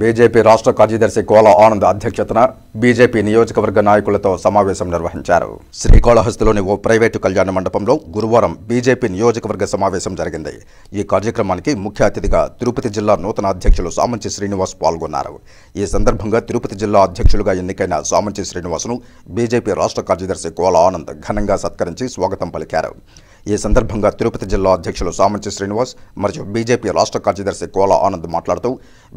బీజేపీ రాష్ట్ర కార్యదర్శి కోల ఆనంద్ అధ్యక్షతన బీజేపీ నియోజకవర్గ నాయకులతో సమావేశం నిర్వహించారు. శ్రీకాళహస్తిలోని ఓ ప్రైవేటు కళ్యాణ మండపంలో గురువారం బీజేపీ నియోజకవర్గ సమావేశం జరిగింది. ఈ కార్యక్రమానికి ముఖ్య అతిథిగా తిరుపతి జిల్లా నూతన అధ్యక్షులు సామంచి శ్రీనివాస్ పాల్గొన్నారు. ఈ సందర్భంగా తిరుపతి జిల్లా అధ్యక్షులుగా ఎన్నికైన సామంచి శ్రీనివాస్ను బీజేపీ రాష్ట్ర కార్యదర్శి కోల ఆనంద్ ఘనంగా సత్కరించి స్వాగతం పలికారు. ఈ సందర్భంగా తిరుపతి జిల్లా అధ్యక్షులు సామంచి శ్రీనివాస్ మరియు బీజేపీ రాష్ట్ర కార్యదర్శి కోల ఆనంద్ మాట్లాడుతూ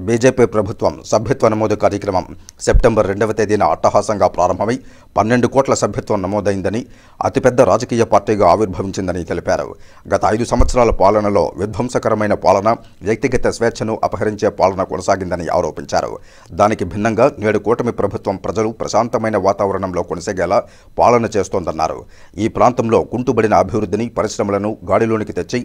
బీజేపీ ప్రభుత్వం సభ్యత్వ నమోదు కార్యక్రమం సెప్టెంబర్ 2వ తేదీన అట్టహాసంగా ప్రారంభమై 12 కోట్ల సభ్యత్వం నమోదైందని, అతిపెద్ద రాజకీయ పార్టీగా ఆవిర్భవించిందని తెలిపారు. గత 5 సంవత్సరాల పాలనలో విధ్వంసకరమైన పాలన, వ్యక్తిగత స్వేచ్ఛను అపహరించే పాలన కొనసాగిందని ఆరోపించారు. దానికి భిన్నంగా నేడు కూటమి ప్రభుత్వం ప్రజలు ప్రశాంతమైన వాతావరణంలో కొనసాగేలా పాలన చేస్తోందన్నారు. ఈ ప్రాంతంలో కుంటుబడిన అభివృద్ధిని, పరిశ్రమలను గాడిలోనికి తెచ్చి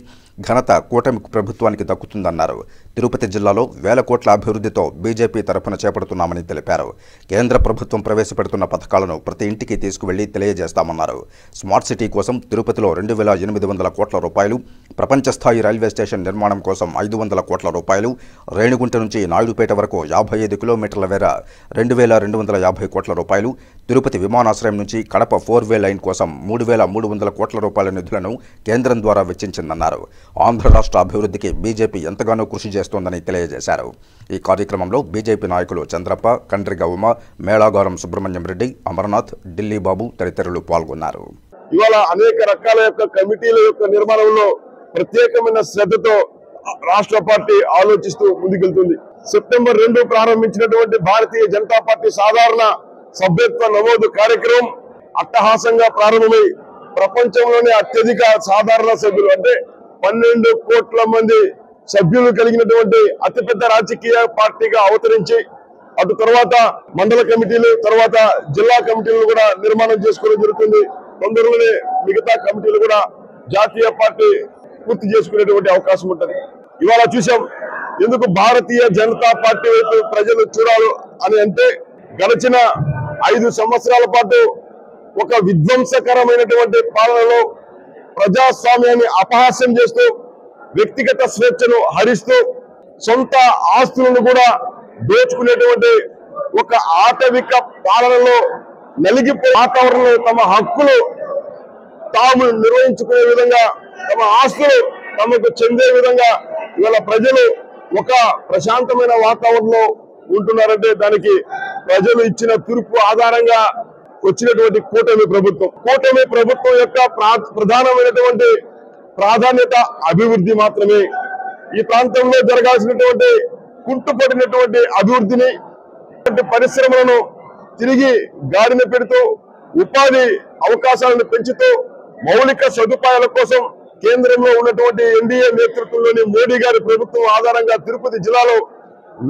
ఘనత కూటమి ప్రభుత్వానికి దక్కుతుందన్నారు. తిరుపతి జిల్లాలో వేల కోట్ల అభివృద్ధితో బీజేపీ తరఫున చేపడుతున్నామని తెలిపారు. కేంద్ర ప్రభుత్వం ప్రవేశపెడుతున్న పథకాలను ప్రతి ఇంటికి తీసుకువెళ్లి తెలియజేస్తామన్నారు. స్మార్ట్ సిటీ కోసం తిరుపతిలో 2,800 కోట్ల రూపాయలు, ప్రపంచ స్థాయి రైల్వే స్టేషన్ నిర్మాణం కోసం 500 కోట్ల రూపాయలు, రేణిగుంట నుంచి నాయుడుపేట వరకు 55 కిలోమీటర్ల మేర 2,250 కోట్ల రూపాయలు, తిరుపతి విమానాశ్రయం నుంచి కడప 4-వే లైన్ కోసం 3,300 కోట్ల రూపాయల నిధులను కేంద్రం ద్వారా వెచ్చించిందన్నారు. ఆంధ్ర రాష్ట్ర అభివృద్ధికి బీజేపీ ఎంతగానో కృషి చేస్తోందని తెలియజేశారు. ఈ కార్యక్రమంలో బీజేపీ నాయకులు చంద్రప్ప, కండ్రిగ ఉమ, మేళాగారం సుబ్రహ్మణ్యం రెడ్డి, అమర్నాథ్, ఢిల్లీ బాబు తదితరులు పాల్గొన్నారు. ఇవాళ అనేక రకాల కమిటీల నిర్మాణంలో ప్రత్యేకమైన శ్రద్ధతో రాష్ట్ర పార్టీ ఆలోచిస్తూ ముందుకెళ్తుంది. సెప్టెంబర్ 2 ప్రారంభించినటువంటి భారతీయ జనతా పార్టీ సాధారణ సభ్యత్వ నమోదు కార్యక్రమం అట్టహాసంగా ప్రారంభమై ప్రపంచంలోనే అత్యధిక సాధారణ సభ్యులు అంటే 12 కోట్ల మంది సభ్యులు కలిగినటువంటి అతిపెద్ద రాజకీయ పార్టీగా అవతరించి అటు తర్వాత మండల కమిటీలు, తర్వాత జిల్లా కమిటీలను కూడా నిర్మాణం చేసుకోవడం జరుగుతుంది. తొందరలోనే మిగతా కమిటీలు కూడా జాతీయ పార్టీ పూర్తి చేసుకునేటువంటి అవకాశం ఉంటుంది. ఇవాళ చూసాం ఎందుకు భారతీయ జనతా పార్టీ వైపు ప్రజలు చూడాలి అని అంటే గడిచిన 5 సంవత్సరాల పాటు ఒక విధ్వంసకరమైనటువంటి పాలనలో ప్రజాస్వామ్యాన్ని అపహాస్యం చేస్తూ వ్యక్తిగత స్వేచ్ఛను హరిస్తూ సొంత ఆస్తులను కూడా దోచుకునేటువంటి ఒక ఆటవిక పాలనలో నలిగిపోయే వాతావరణంలో తమ హక్కులు తాము నిర్వహించుకునే విధంగా తమ ఆస్తులు తమకు చెందే విధంగా ఇవాళ ప్రజలు ఒక ప్రశాంతమైన వాతావరణంలో ఉంటున్నారంటే దానికి ప్రజలు ఇచ్చిన తీర్పు ఆధారంగా వచ్చినటువంటి కూటమి ప్రభుత్వం యొక్క ప్రధానమైనటువంటి ప్రాధాన్యత అభివృద్ధి మాత్రమే. ఈ ప్రాంతంలో జరగాల్సినటువంటి కుంటుపడినటువంటి అభివృద్ధిని పరిశ్రమలను తిరిగి గాడిన పెడుతూ ఉపాధి అవకాశాలను పెంచుతూ మౌలిక సదుపాయాల కోసం కేంద్రంలో ఉన్నటువంటి ఎన్డీఏ నేతృత్వంలోని మోడీ గారి ప్రభుత్వం ఆధారంగా తిరుపతి జిల్లాలో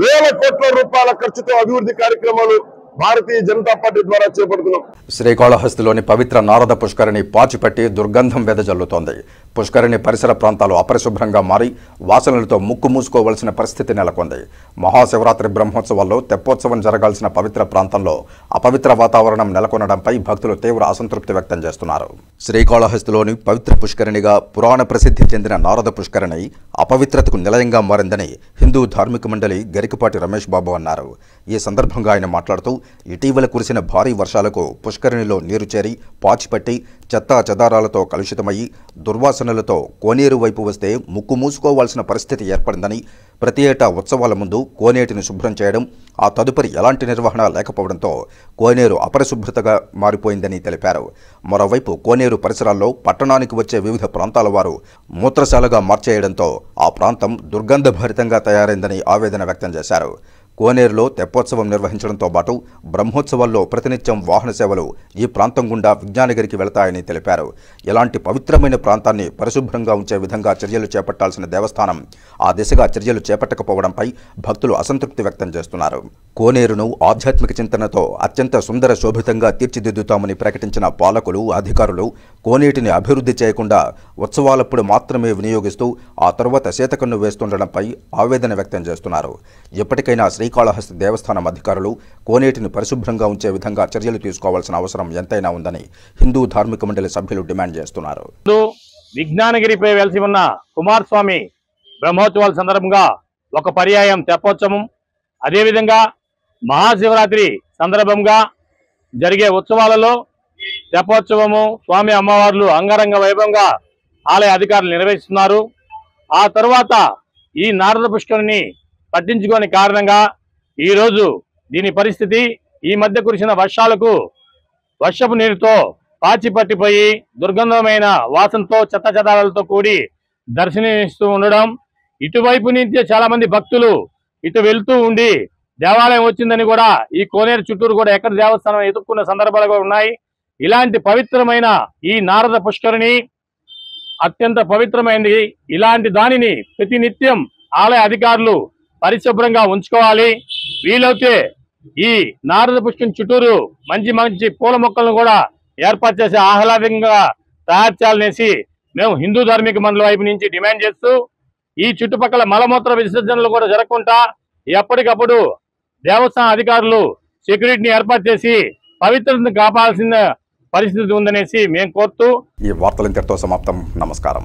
వేల కోట్ల రూపాయల ఖర్చుతో అభివృద్ధి కార్యక్రమాలు భారతీయ జనతా పార్టీ ద్వారా చేపడుతున్నాం. శ్రీకాళహస్తిలోని పవిత్ర నారద పుష్కరిణి పాచిపట్టి దుర్గంధం వెదజల్లుతోంది. పుష్కరిణి పరిసర ప్రాంతాలు అపరిశుభ్రంగా మారి వాసనలతో ముక్కు మూసుకోవలసిన పరిస్థితి నెలకొంది. మహాశివరాత్రి బ్రహ్మోత్సవాల్లో తెప్పోత్సవం జరగాల్సిన పవిత్ర ప్రాంతంలో అపవిత్ర వాతావరణం నెలకొనడంపై భక్తులు తీవ్ర అసంతృప్తి వ్యక్తం చేస్తున్నారు. శ్రీకాళహస్తిలోని పవిత్ర పుష్కరిణిగా పురాణ ప్రసిద్ధి చెందిన నారద పుష్కరిణి అపవిత్రతకు నిలయంగా మారిందని హిందూ ధార్మిక మండలి గరికపాటి రమేష్ బాబు అన్నారు. ఈ సందర్భంగా ఆయన మాట్లాడుతూ ఇటీవల కురిసిన భారీ వర్షాలకు పుష్కరిణిలో నీరు చేరి పాచిపట్టి చెత్తా చెదారాలతో కలుషితమయ్యి దుర్వాసనలతో కోనేరు వైపు వస్తే ముక్కు మూసుకోవాల్సిన పరిస్థితి ఏర్పడిందని, ప్రతి ఏటా ఉత్సవాల ముందు కోనేటిని శుభ్రం చేయడం, ఆ తదుపరి ఎలాంటి నిర్వహణ లేకపోవడంతో కోనేరు అపరిశుభ్రతగా మారిపోయిందని తెలిపారు. మరోవైపు కోనేరు పరిసరాల్లో పట్టణానికి వచ్చే వివిధ ప్రాంతాల వారు మూత్రశాలగా మార్చేయడంతో ఆ ప్రాంతం దుర్గంధభరితంగా తయారైందని ఆవేదన వ్యక్తం చేశారు. కోనేరులో తెప్పోత్సవం నిర్వహించడంతో పాటు బ్రహ్మోత్సవాల్లో ప్రతినిత్యం వాహన సేవలు ఈ ప్రాంతం గుండా విజ్ఞానగిరికి వెళతాయని తెలిపారు. ఇలాంటి పవిత్రమైన ప్రాంతాన్ని పరిశుభ్రంగా ఉంచే విధంగా చర్యలు చేపట్టాల్సిన దేవస్థానం ఆ దిశగా చర్యలు చేపట్టకపోవడంపై భక్తులు అసంతృప్తి వ్యక్తం చేస్తున్నారు. కోనేరును ఆధ్యాత్మిక చింతనతో అత్యంత సుందర శోభితంగా తీర్చిదిద్దుతామని ప్రకటించిన పాలకులు, అధికారులు కోనేటిని అభివృద్ధి చేయకుండా ఉత్సవాలప్పుడు మాత్రమే వినియోగిస్తూ ఆ తరువాత శీతకన్ను వేస్తుండడంపై ఆవేదన వ్యక్తం చేస్తున్నారు. ఇప్పటికైనా శ్రీకాళహస్తి దేవస్థానం అధికారులు కోనేటిని పరిశుభ్రంగా ఉంచే విధంగా చర్యలు తీసుకోవాల్సిన అవసరం ఎంతైనా ఉందని హిందూ ధార్మిక మండలి సభ్యులు డిమాండ్ చేస్తున్నారు. విజ్ఞానగిరిపై వెలిసి ఉన్న కుమారస్వామి బ్రహ్మోత్సవాల సందర్భంగా ఒక పర్యాయం తెప్పోత్సవం, అదేవిధంగా మహాశివరాత్రి సందర్భంగా జరిగే ఉత్సవాలలో తెప్పోత్సవము, స్వామి అమ్మవార్లు అంగరంగ వైభవంగా ఆలయ అధికారులు నిర్వహిస్తున్నారు. ఆ తరువాత ఈ నారద పుష్కరిని పట్టించుకోని కారణంగా ఈరోజు దీని పరిస్థితి ఈ మధ్య కురిసిన వర్షాలకు వర్షపు నీరుతో పాచి పట్టిపోయి దుర్గంధమైన వాసనతో చెత్త చెదారాలతో కూడి దర్శనమిస్తూ ఉండడం, ఇటువైపు నుంచి చాలా మంది భక్తులు ఇటు వెళ్తూ ఉండి దేవాలయం వచ్చిందని కూడా ఈ కోనేరు చుట్టూరు కూడా ఎక్కడ దేవస్థానం ఎదుర్కొన్న సందర్భాలు కూడా ఉన్నాయి. ఇలాంటి పవిత్రమైన ఈ నారద పుష్కరిణి అత్యంత పవిత్రమైనది. ఇలాంటి దానిని ప్రతినిత్యం ఆలయ అధికారులు పరిశుభ్రంగా ఉంచుకోవాలి. వీలైతే ఈ నారద పుష్కరిణి చుట్టూరు మంచి మంచి పూల మొక్కలను కూడా ఏర్పాటు చేసి ఆహ్లాదంగా తయారు చేయాలనేసి మేము హిందూ ధార్మిక మండలి వైపు నుంచి డిమాండ్ చేస్తూ, ఈ చుట్టుపక్కల మలమూత్ర విసర్జనలు కూడా జరగకుండా ఎప్పటికప్పుడు దేవస్థాన అధికారులు సెక్యూరిటీని ఏర్పాటు చేసి పవిత్రతను కాపాడాల్సిన పరిస్థితి ఉందనేసి మేము కోరుతూ ఈ వార్తలు ఇంతటితో సమాప్తం. నమస్కారం.